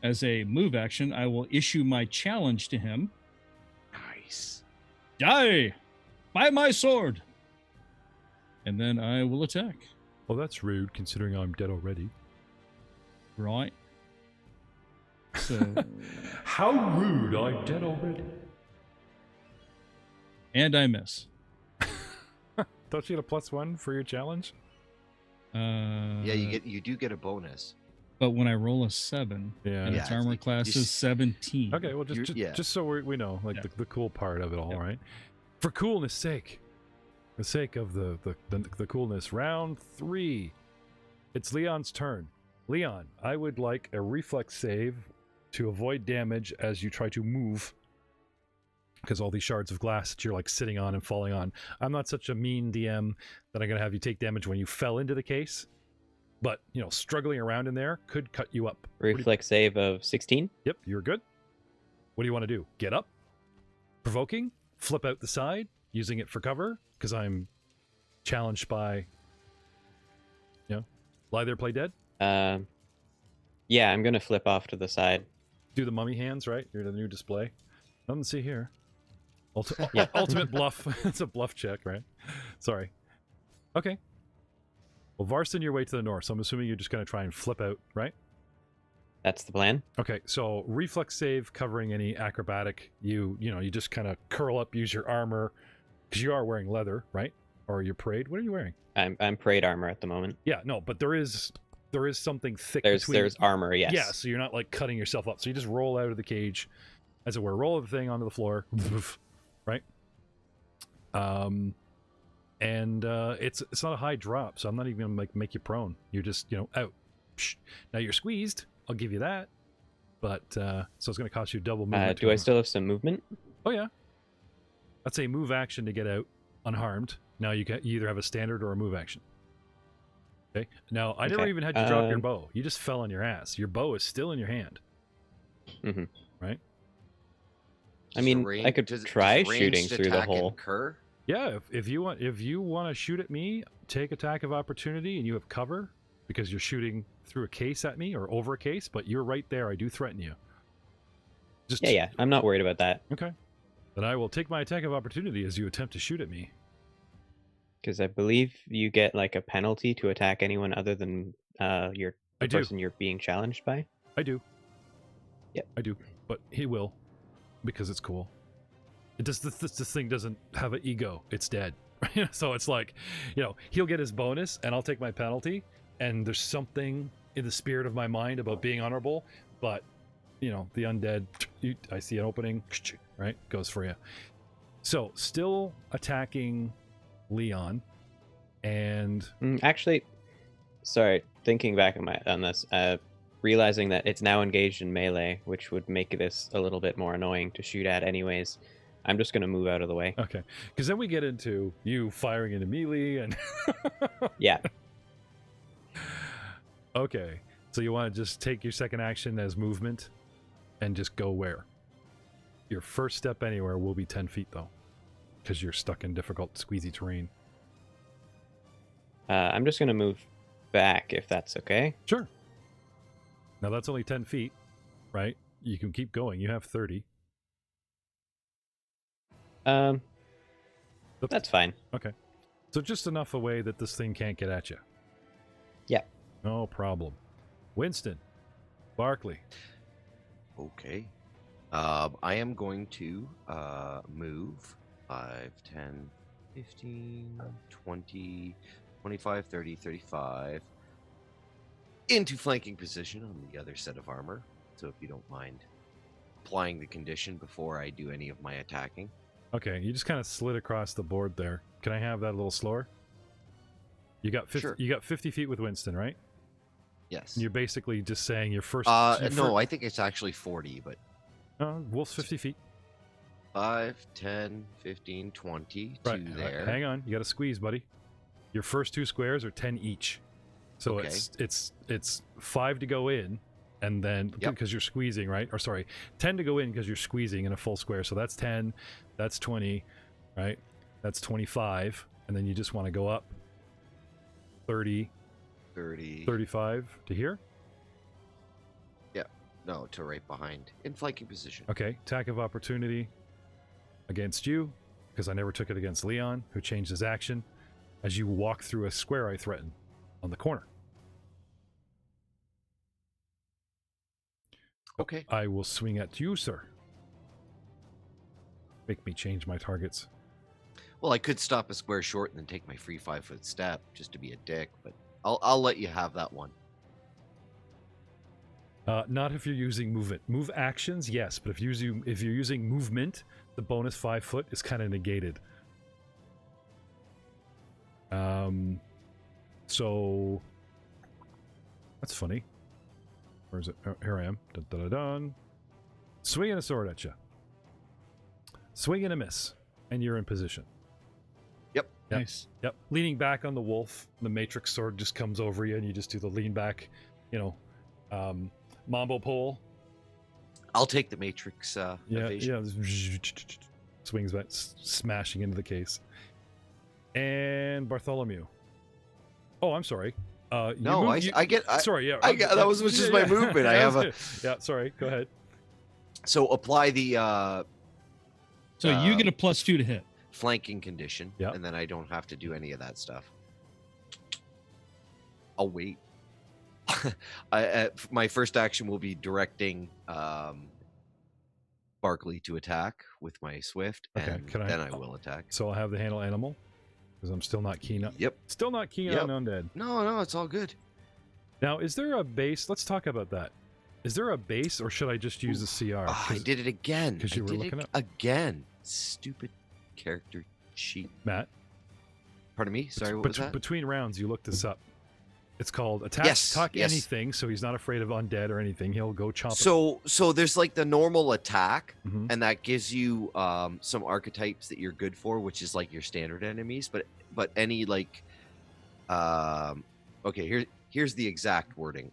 As a move action, I will issue my challenge to him. Nice. Die by my sword. And then I will attack. Well, that's rude, considering I'm dead already. Right. So, How rude! I'm dead already. and I miss. Don't you get a +1 for your challenge? Yeah, you do get a bonus. But when I roll a 7, Yeah. and Yeah, its armor you- class you is 17. Okay, well, just yeah. just so we know, like Yeah. the cool part of it all, Yeah. right? For coolness' sake, the sake of the coolness. Round 3, it's Leon's turn. Leon, I would like a reflex save to avoid damage as you try to move, because all these shards of glass that you're like sitting on and falling on. I'm not such a mean DM that I'm gonna have you take damage when you fell into the case, but you know, struggling around in there could cut you up. What do you- Reflex save of 16. Yep, you're good. What do you want to do? Get up? Provoking? Flip out the side? Using it for cover? Because I'm challenged by, lie there, play dead? Yeah, I'm gonna flip off to the side. Do the mummy hands, right? You're the new display. Nothing to see here. Yeah. Ultimate bluff. It's a bluff check, right? Sorry. Okay. Well, Varth's in your way to the north, so I'm assuming you're just going to try and flip out, right? That's the plan. Okay, so reflex save covering any acrobatic. You just kind of curl up, use your armor, because you are wearing leather, right? Or your parade. What are you wearing? I'm parade armor at the moment. Yeah, no, but there is something thick There's between. armor, yes. Yeah, so you're not like cutting yourself up. So you just roll out of the cage, as it were, roll the thing onto the floor, right? And it's not a high drop, so I'm not even gonna make you prone. You're just out. Now you're squeezed. I'll give you that, but so it's gonna cost you double movement. Do I still have some movement? Oh yeah. That's a move action to get out unharmed. Now you either have a standard or a move action. Okay. Now I never even had you drop your bow. You just fell on your ass. Your bow is still in your hand. Mm-hmm. Right. I mean, I could try shooting through the hole. Incur? Yeah, if you want to shoot at me, take attack of opportunity, and you have cover because you're shooting through a case at me or over a case. But you're right there. I do threaten you. Just yeah. I'm not worried about that. Okay. Then I will take my attack of opportunity as you attempt to shoot at me. Because I believe you get like a penalty to attack anyone other than the person you're being challenged by. I do. Yep. I do. But he will, because it's cool. It does. This thing doesn't have an ego. It's dead. So it's like, he'll get his bonus, and I'll take my penalty. And there's something in the spirit of my mind about being honorable, but the undead. I see an opening. Right, goes for you. So still attacking Leon, and actually, sorry, thinking back on this, realizing that it's now engaged in melee, which would make this a little bit more annoying to shoot at anyways. I'm just going to move out of the way. Okay, because then we get into you firing into melee and yeah. Okay, so you want to just take your second action as movement and just go where? Your first step anywhere will be 10 feet though, because you're stuck in difficult squeezy terrain. I'm just going to move back if that's okay. Sure. Now that's only 10 feet, right? You can keep going. You have 30. That's fine. Okay. So just enough away that this thing can't get at you. Yeah. No problem. Winston. Barkley. Okay. I am going to move 5, 10, 15, 20, 25, 30, 35 into flanking position on the other set of armor. So if you don't mind applying the condition before I do any of my attacking. Okay, you just kind of slid across the board there. Can I have that a little slower? You got 50, Sure. You got 50 feet with Winston, right? Yes. And you're basically just saying your first... no, I think it's actually 40, but... Wolf's 50 feet. 5, 10, 15, 20 Right, to there. hang on. You got to squeeze, buddy. Your first two squares are 10 each. So Okay. it's 5 to go in, and then because you're squeezing, right? Or sorry, 10 to go in because you're squeezing in a full square. So that's 10, that's 20, right? That's 25, and then you just want to go up 30, 35 to here. Yeah, no, to right behind in flanking position. Okay, attack of opportunity against you, because I never took it against Leon, who changed his action as you walk through a square I threaten on the corner. Okay. I will swing at you, sir. Make me change my targets. Well, I could stop a square short and then take my free 5-foot step just to be a dick, but I'll let you have that one. Not if you're using movement. Move actions, yes, but if you're using movement, the bonus 5 foot is kind of negated. So that's funny. Where is it? Oh, here I am. Dun, dun, dun, dun. Swinging a sword at you. Swing and a miss, and you're in position. Yep. Nice. Yep. Leaning back on the wolf, the matrix sword just comes over you, and you just do the lean back, mambo pole. I'll take the matrix evasion. Yeah. Swings back, smashing into the case. And Bartholomew. Oh, I'm sorry. No, I get. Sorry, yeah. That was just my movement. I have a. Yeah, sorry. Go ahead. So apply the. So you get a +2 to hit. Flanking condition, Yeah. and then I don't have to do any of that stuff. I'll wait. My first action will be directing Barkley to attack with my Swift, Okay, and then I will attack. So I'll have the handle animal because I'm still not keen on. Yep. Still not keen on undead. No, it's all good. Now, is there a base? Let's talk about that. Is there a base, or should I just use the CR? I did it again. Because you were looking up again. Stupid character sheet. Matt. Pardon me. Sorry, what was that? Between rounds, you looked this up. It's called attack. Yes, anything. So he's not afraid of undead or anything. He'll go chomp. So there's like the normal attack, Mhm. and that gives you some archetypes that you're good for, which is like your standard enemies. But any like, okay, here's the exact wording.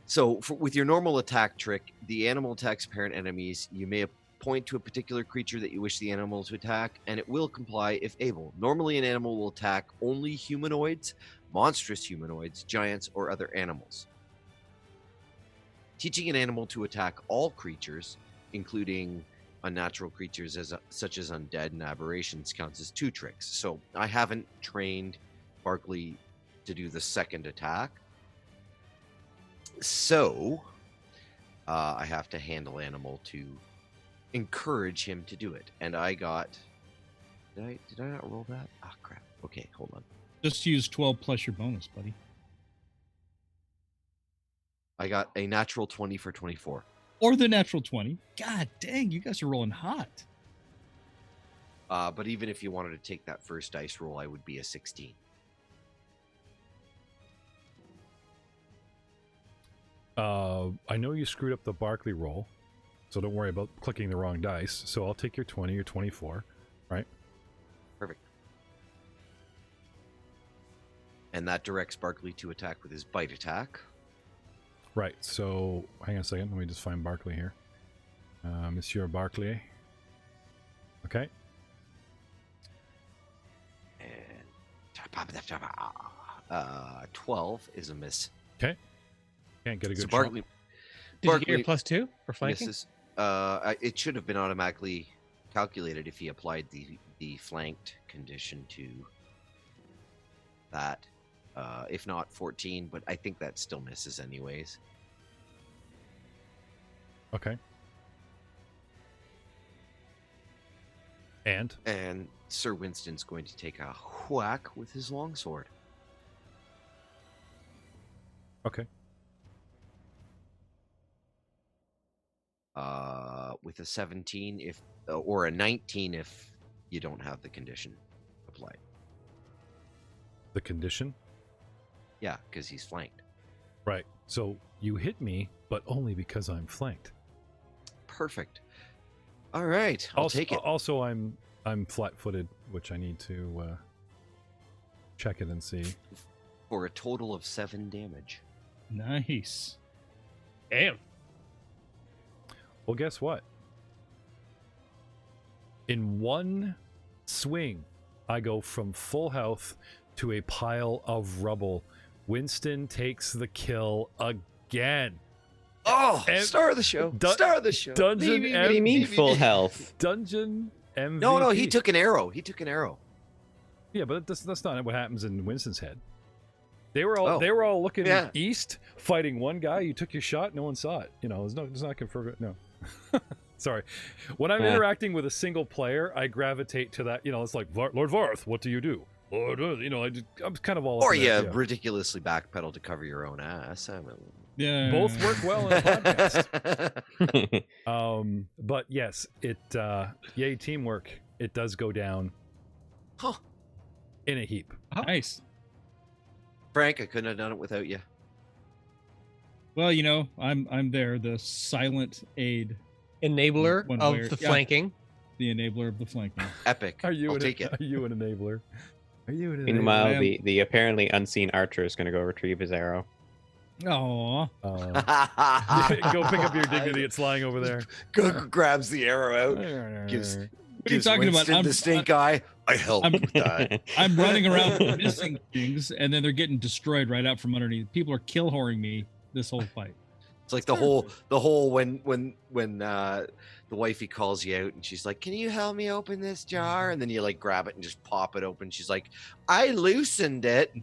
So with your normal attack trick, the animal attacks parent enemies. You may point to a particular creature that you wish the animal to attack, and it will comply if able. Normally, an animal will attack only humanoids, monstrous humanoids, giants, or other animals. Teaching an animal to attack all creatures, including unnatural creatures such as undead and aberrations, counts as 2 tricks. So I haven't trained Barkley to do the second attack. So I have to handle animal to encourage him to do it. And I got... Did I not roll that? Ah, crap. Okay, hold on. Just use 12 plus your bonus, buddy. I got a natural 20 for 24. Or the natural 20. God dang, you guys are rolling hot. But even if you wanted to take that first dice roll, I would be a 16. I know you screwed up the Barkley roll, so don't worry about clicking the wrong dice. So I'll take your 20 or 24, right? Perfect. And that directs Barkley to attack with his bite attack. Right, so hang on a second. Let me just find Barkley here. Monsieur Barkley. Okay. And 12 is a miss. Okay. Can't get a good So shot. Barkley, Did you get your +2 for flanking? misses. It should have been automatically calculated if he applied the flanked condition to that. If not 14, but I think that still misses anyways. Okay. And Sir Winston's going to take a whack with his longsword. okay. With a 17 if or a 19 if you don't have the condition applied. The condition? Yeah, because he's flanked. Right. So you hit me, but only because I'm flanked. Perfect. All right, I'll take it. Also, I'm flat-footed, which I need to check it and see. For a total of 7 damage. Nice. Damn. Well, guess what? In one swing, I go from full health to a pile of rubble. Winston takes the kill again. Oh, And- star of the show. Star of the show. Dungeon What do you mean full health? Dungeon MVP. No, he took an arrow. He took an arrow. Yeah, but that's not what happens in Winston's head. They were all looking east, fighting one guy. You took your shot. No one saw it. You know, it's not confirmed. No. Sorry. When I'm interacting with a single player, I gravitate to that. You know, it's like Lord Varth. What do you do? Lord, you know, I'm kind of all. Or up in you that, yeah. ridiculously backpedal to cover your own ass. I mean, Yeah. Both work well in a podcast. But yes, yay teamwork. It does go down. Huh. In a heap. Nice. Frank, I couldn't have done it without you. Well, you know, I'm there, the silent aid, Enabler One of way- the yeah. flanking. the enabler of the flanking. Epic. Are you I'll take it. Are you an enabler? Are you an enabler? Meanwhile, the apparently unseen archer is going to go retrieve his arrow. Aw. Go pick up your dignity. It's lying over there. Grabs the arrow out. Gives What are you talking about? Winston the stink eye. I helped I'm- with that. I'm running around missing things, and then they're getting destroyed right out from underneath. People are kill whoring me this whole fight. It's like the whole when the wifey calls you out and she's like, "Can you help me open this jar?" And then you like grab it and just pop it open. She's like, "I loosened it."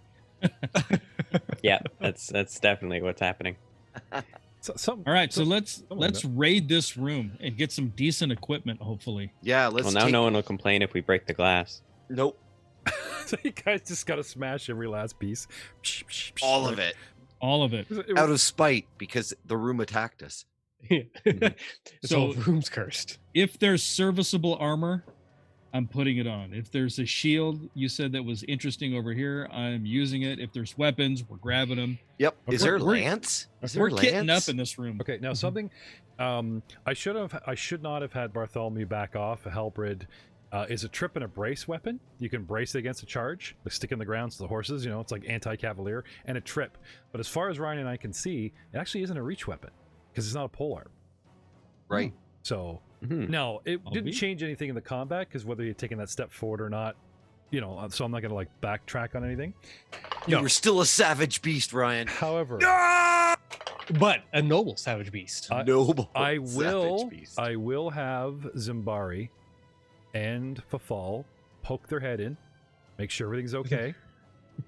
Yeah, that's definitely what's happening. All right, so let's like that. raid this room and get some decent equipment. Hopefully, Yeah, let's. Well, now no one will complain if we break the glass. Nope, So you guys just gotta smash every last piece. all of it all of it. out of spite because the room attacked us. It's So- all room's cursed. If there's serviceable armor, I'm putting it on. If there's a shield you said that was interesting over here, I'm using it. If there's weapons, we're grabbing them. Yep. Is Okay. there We're- lance? Is there We're kitting lance? up in this room. Okay, now something I should not have had Bartholomew back off. A halberd is a trip and a brace weapon. You can brace it against a charge, like stick in the ground to the horses, it's like anti-cavalier, and a trip. But as far as Ryan and I can see, it actually isn't a reach weapon because it's not a polearm. Right. So Mhm. no, it I'll didn't be- change anything in the combat because whether you're taking that step forward or not, so I'm not gonna backtrack on anything. You No. were still a savage beast, Ryan. However, Ah! But a noble savage beast. Noble. I savage will beast. I will have Zimbari and Fafal poke their head in, make sure everything's okay,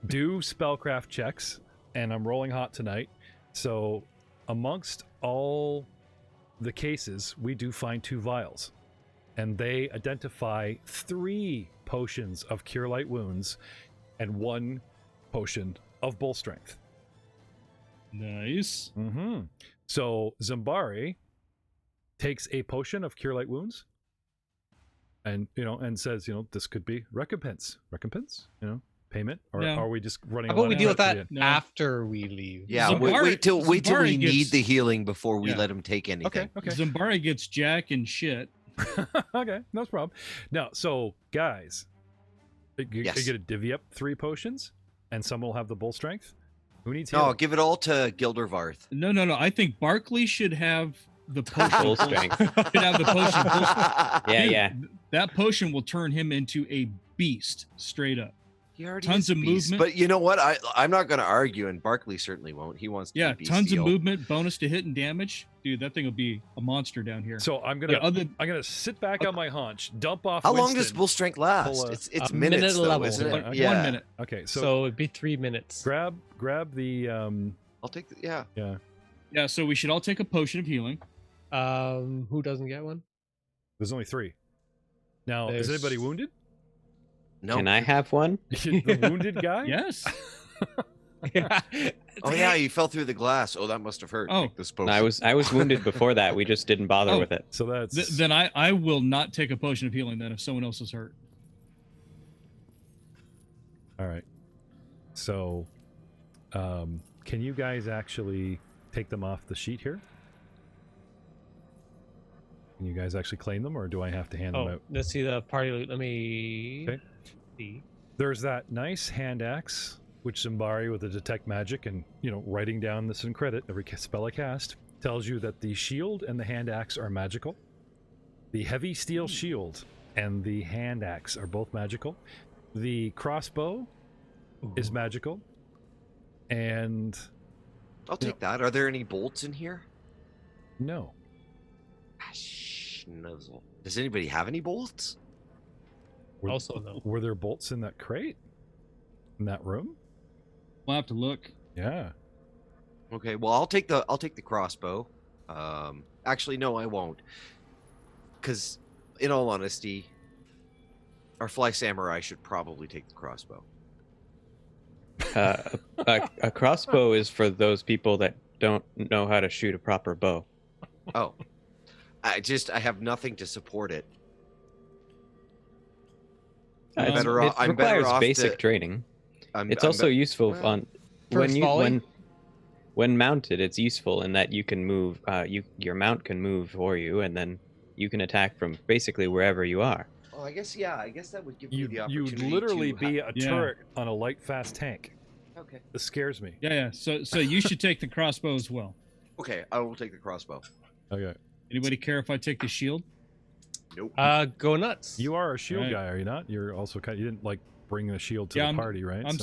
do spellcraft checks, and I'm rolling hot tonight. So amongst all the cases, we do find 2 vials, and they identify 3 potions of Cure Light Wounds and 1 potion of Bull Strength. Nice. Mm-hmm. So Zimbari takes a potion of Cure Light Wounds, and and says, this could be recompense, payment, or No. are we just running? How about we along deal with at that the No. after we leave? Yeah, Zimbari- wait till we Zimbari need gets- the healing before we Yeah. let him take end? anything. Okay. Zimbari gets jack and shit. Okay, no problem. Now, so guys, you Yes. get to divvy up 3 potions, and someone will have the Bull Strength. Who needs No, healing? give it all to Gilder Varth. No. I think Barkley should have the potion. Full strength. Should have the potion. Yeah, Dude, yeah. That potion will turn him into a beast, straight up. He already Tons is a of beast. movement. But you know what? I'm not going to argue, and Barkley certainly won't. He wants to Yeah, be tons of bestial. movement, bonus to hit and damage. Dude, that thing will be a monster down here. So I'm Yeah, gonna sit back on my haunch, dump off. How long does Winston. Bull Strength last? Pull a- It's a minutes, minute though, level. isn't it? One- Yeah. 1 minute. Okay, So, so it'd be 3 minutes. grab the I'll take the, yeah. Yeah, so we should all take a potion of healing. Who doesn't get one? There's only 3. Now, is There's- anybody wounded? No. Can I have one? The wounded guy? Yes. Yeah. Oh yeah, you fell through the glass. Oh, that must have hurt. Oh. Take this No, potion. I was wounded before that. We just didn't bother Oh. with it. So that's Then I will not take a potion of healing then if someone else is hurt. all right. So, can you guys actually take them off the sheet here? Can you guys actually claim them, or do I have to hand them Oh, out? let's see the party loot. Let me Okay. see. There's that nice hand axe, which Zimbari with the detect magic and writing down this in credit every spell I cast tells you that the shield and the hand axe are magical. The heavy steel shield and the hand axe are both magical. The crossbow is magical, and I'll take that. Are there any bolts in here? no, Ah, schnuzzle. Does anybody have any bolts? were, Also no. were there bolts in that crate in that room? We'll have to look. Yeah. Okay, well I'll take the crossbow. Actually no, I won't. Cuz in all honesty, our fly samurai should probably take the crossbow. A crossbow is for those people that don't know how to shoot a proper bow. Oh. I have nothing to support it. I'm better It off- I'm requires better off basic to- training. I'm It's I'm also be- useful well, on First when volley? when mounted. It's useful in that you can move. Your mount can move for you, and then you can attack from basically wherever you are. Oh, I guess that would give me the You'd opportunity literally to be a Yeah. turret on a light fast tank. Okay. This scares me. Yeah. So you should take the crossbow as well. Okay, I will take the crossbow. Okay. Anybody care if I take the shield? Nope. Go nuts. You are a shield Right. guy, are you not? You're also you didn't bring the shield to Yeah, the I'm- party, right? I'm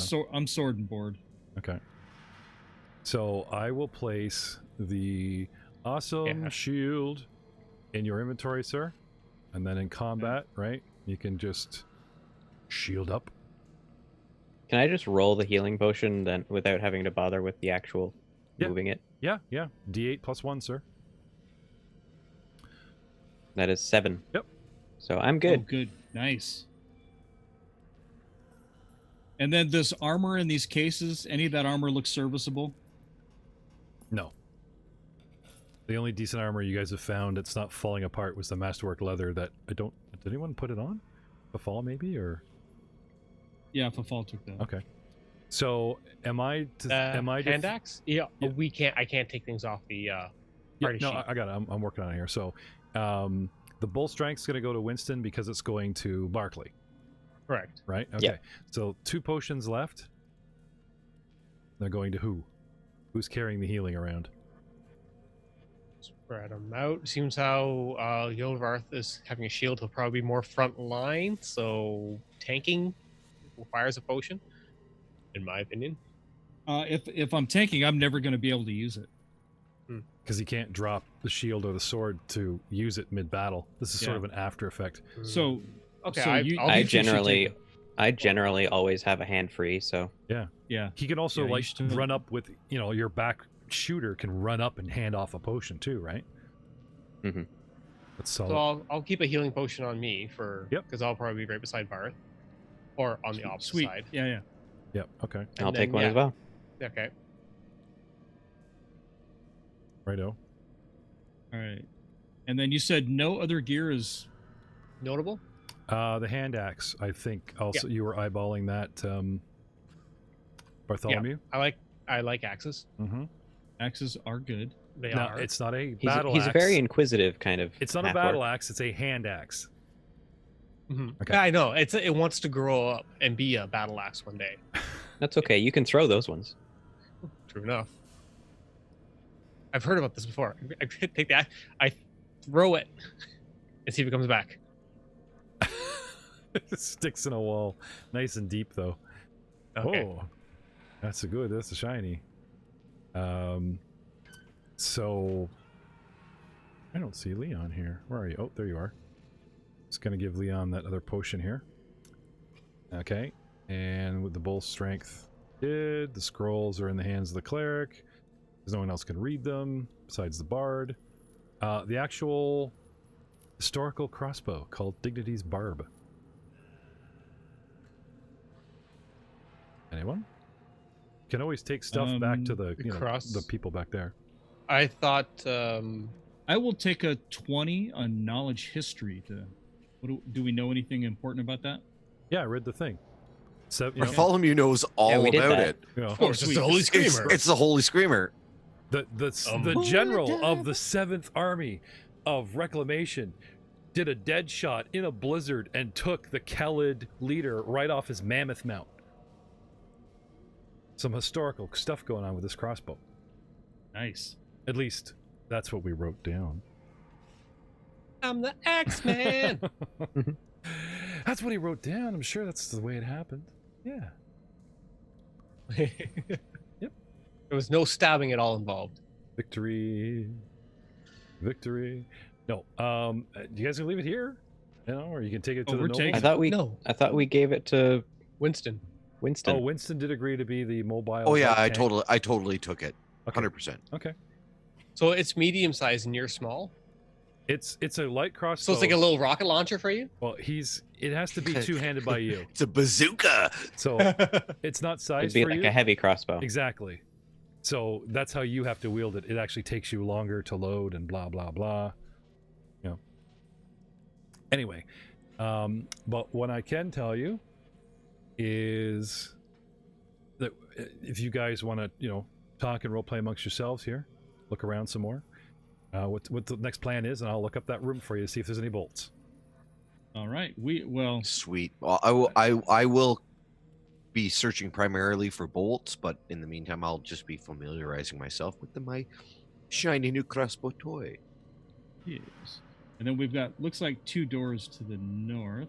sword and board. Okay. So I will place the awesome Yeah. shield in your inventory, sir. And then in combat, right? You can just shield up. Can I just roll the healing potion then without having to bother with the actual Yeah. moving it? Yeah. D8 plus 1, sir. That is 7. Yep. So I'm Oh, good. good. Nice. And then this armor in these cases, any of that armor looks serviceable? No. The only decent armor you guys have found that's not falling apart was the masterwork leather that I don't... Did anyone put it on? The fall, maybe? Or... Yeah, Fafal took that. Okay. So, am I... Hand axe? Yeah, Yeah. we can't. I can't take things off the Yeah, party no, sheet. I got it. I'm working on it here. So, the bull strength's going to go to Winston because it's going to Barkley, Correct. right? Okay. Yeah. So 2 potions left. They're going to who? Who's carrying the healing around? Spread them out. Seems how Varth is having a shield. He'll probably be more front line. So tanking requires a potion, in my opinion. If I'm tanking, I'm never going to be able to use it. Because he can't drop the shield or the sword to use it mid-battle. This is sort Yeah. of an after effect. So Okay, so I'll you- I'll I you should generally, take I generally always have a hand free, so yeah. He can also Yeah, you like should- run up with, your back shooter can run up and hand off a potion too, right? Mhm. That's So solid. I'll keep a healing potion on me for Yep. because I'll probably be right beside Varth, or on the opposite Sweet. side. Yeah. Yep. Okay. And I'll take then, one yeah. as well. Okay. Righto. All right. And then you said no other gear is Notable. The hand axe, I think. Also, you were eyeballing that, Bartholomew. I like axes. Mm-hmm. axes are good. They Now, are. it's not a He's, battle he's axe. very inquisitive, kind of. It's not a half-orc. battle axe. It's a hand axe. Mhm. Okay. Yeah, I know. It wants to grow up and be a battle axe one day. That's okay. You can throw those ones. True enough. I've heard about this before. I take that. I throw it and see if it comes back. It sticks in a wall. Nice and deep, though. Okay. Oh, that's a shiny. So I don't see Leon here. Where are you? Oh, there you are. Just gonna give Leon that other potion here. Okay, and with the bull strength, the scrolls are in the hands of the cleric, because no one else can read them besides the bard. The actual historical crossbow called Dignity's Barb. Anyone? Can always take stuff back to the the people back there. I thought I will take a 20 on knowledge history. Do we know anything important about that? Yeah, I read the thing. So, Bartholomew knows all we did about that. it. you know, of course it's sweet. the Holy It's, Screamer. it's the Holy Screamer. the general of the 7th Army of Reclamation did a dead shot in a blizzard and took the Kelid leader right off his mammoth mount. Some historical stuff going on with this crossbow. Nice. At least that's what we wrote down. I'm the X-Man. That's what he wrote down. I'm sure that's the way it happened. Yeah. Yep. There was no stabbing at all involved. Victory. No. You guys can leave it here, or you can take it to the we're nobles. taking- I thought we gave it to Winston. Winston. Oh, Winston did agree to be the mobile. Oh yeah, light I tank. totally took it. Okay. 100%. Okay. So it's medium sized and you're small. It's a light crossbow. So it's like a little rocket launcher for you. Well, it has to be two-handed by you, It's a bazooka. so it's not It'd sized be for like you. a heavy crossbow. Exactly. So that's how you have to wield it. It actually takes you longer to load and blah blah blah. Anyway, but what I can tell you is that if you guys want to, talk and role play amongst yourselves here, look around some more. What the next plan is, and I'll look up that room for you to see if there's any bolts. All right. Sweet. Well, I will be searching primarily for bolts, but in the meantime, I'll just be familiarizing myself with my shiny new crossbow toy. Yes. And then we've got, looks like 2 doors to the north.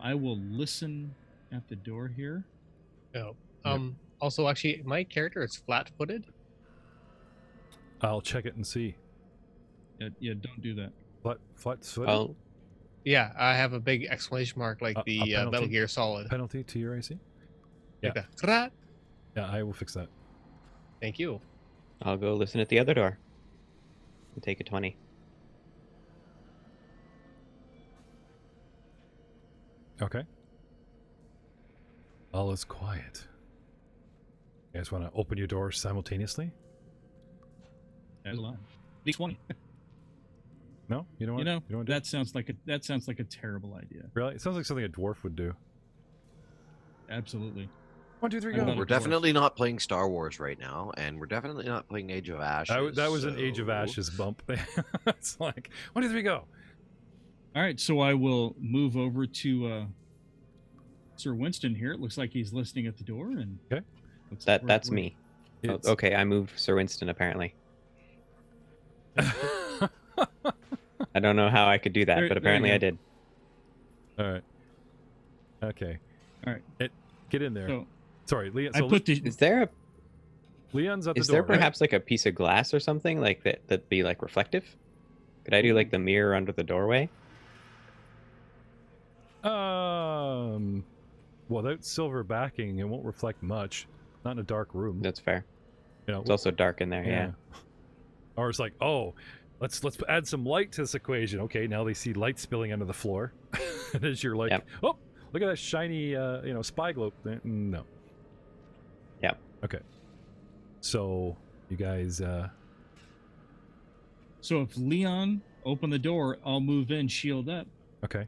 I will listen at the door here. Oh. Also, actually, my character is flat-footed. I'll check it and see. Yeah, don't do that. Flat foot. Well, Yeah, I have a big exclamation mark like A the penalty? Metal Gear Solid. Penalty to your AC? Like the "Krat." Yeah, I will fix that. Thank you. I'll go listen at the other door. And take a 20. Okay. All is quiet. You guys want to open your doors simultaneously? At least 20. No, you don't want. You know, you don't want to do that sounds like a terrible idea. it? Really? It sounds like something a dwarf would do. Absolutely. 1, 2, 3, I go. bet We're dwarf. definitely not playing Star Wars right now, and we're definitely not playing Age of Ashes. That was an Age of so- Ashes bump. It's like 1, 2, 3, go. All right, so I will move over to Sir Winston here. It looks like he's listening at the door, and Okay. looks like That's we're- me. Oh, It's- okay, I moved Sir Winston apparently. I don't know how I could do that, There- but there you apparently I go. did. All right. Okay. All right. Get in there. So Sorry, Leon. I So put the Is there Leon's at the is door. there right? perhaps like a piece of glass or something like that be like reflective? Could I do like the mirror under the doorway? Without silver backing, it won't reflect much. Not in a dark room. That's fair. You know, It's also dark in there, yeah. Or it's like, oh, let's add some light to this equation. Okay, now they see light spilling onto the floor. And as you're like, Yep. oh, look at that shiny, spy globe. No. Yep. Okay. So you guys, So if Leon open the door, I'll move in, shield up. okay.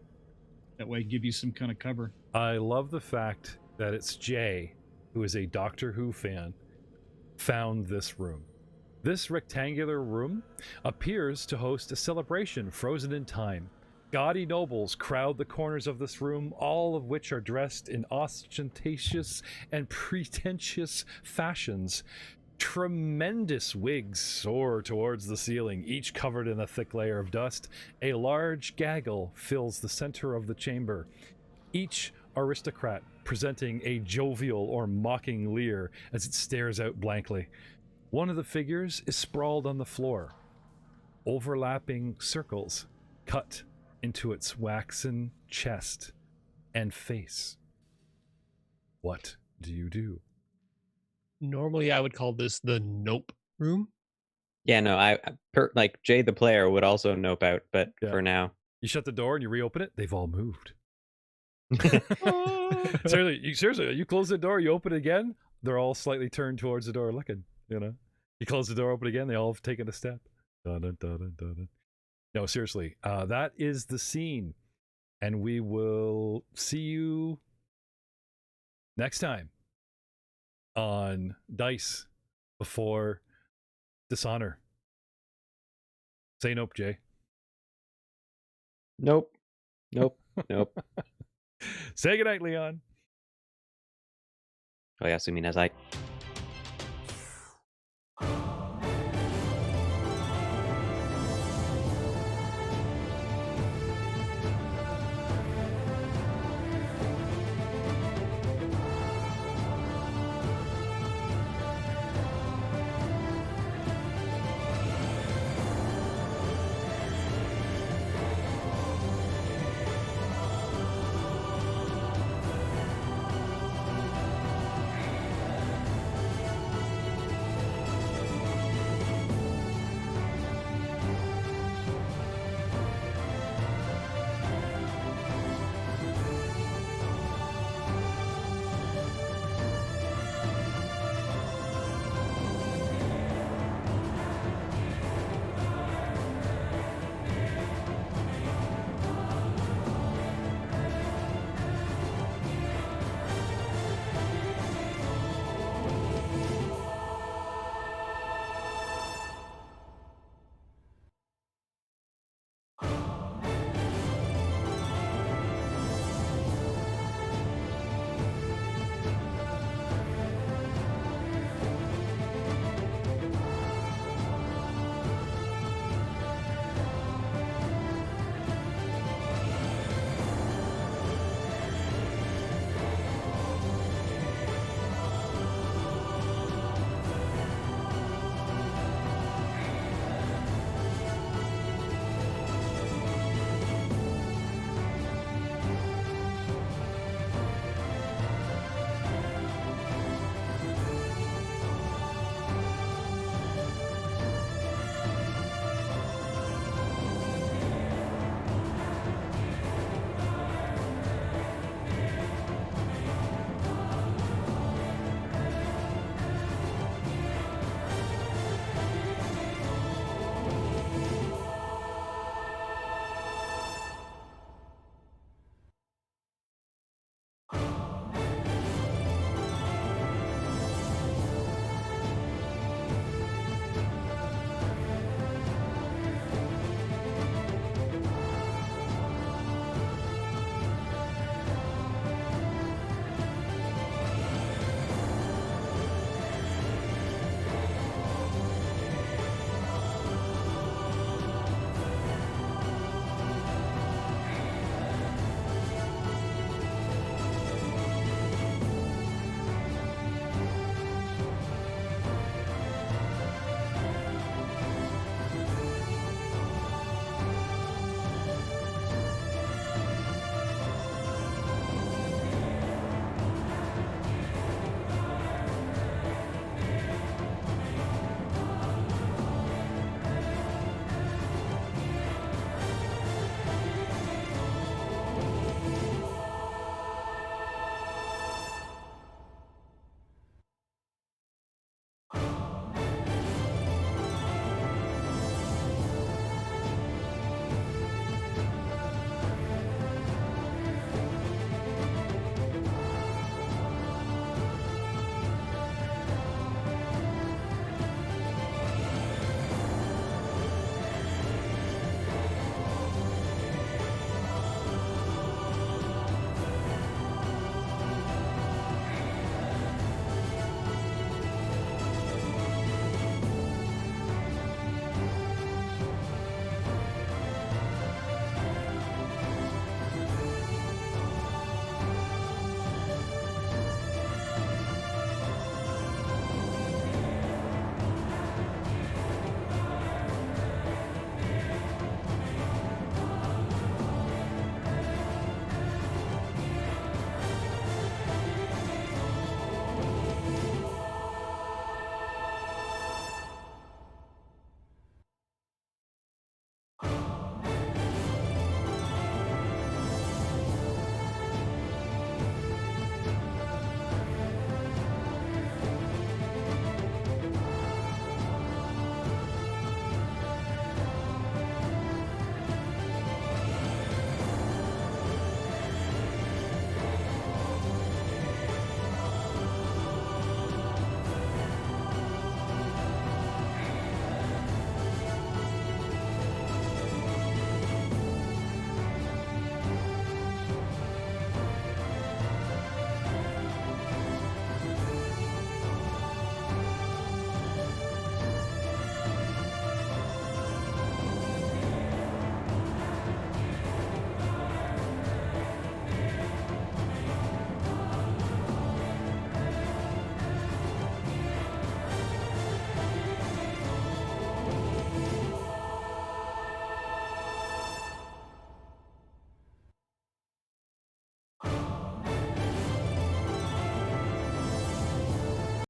That way, give you some kind of cover. I love the fact that it's Jay, who is a Doctor Who fan, found this room. This rectangular room appears to host a celebration frozen in time. Gaudy nobles crowd the corners of this room, all of which are dressed in ostentatious and pretentious fashions. Tremendous wigs soar towards the ceiling, each covered in a thick layer of dust. A large gaggle fills the center of the chamber, each aristocrat presenting a jovial or mocking leer as it stares out blankly. One of the figures is sprawled on the floor, overlapping circles cut into its waxen chest and face. What do you do? Normally, I would call this the Nope room. Yeah, no, like Jay the player would also nope out, but Yeah. for now. You shut the door and you reopen it, they've all moved. Seriously, you close the door, you open it again, they're all slightly turned towards the door looking, You close the door, open again, they all have taken a step. Dun, dun, dun, dun, dun, dun. No, seriously, that is the scene. And we will see you next time on Dice before Dishonor. Say nope, Jay. Nope. Nope. Nope. Say goodnight, Leon. Oh yeah, so I mean as I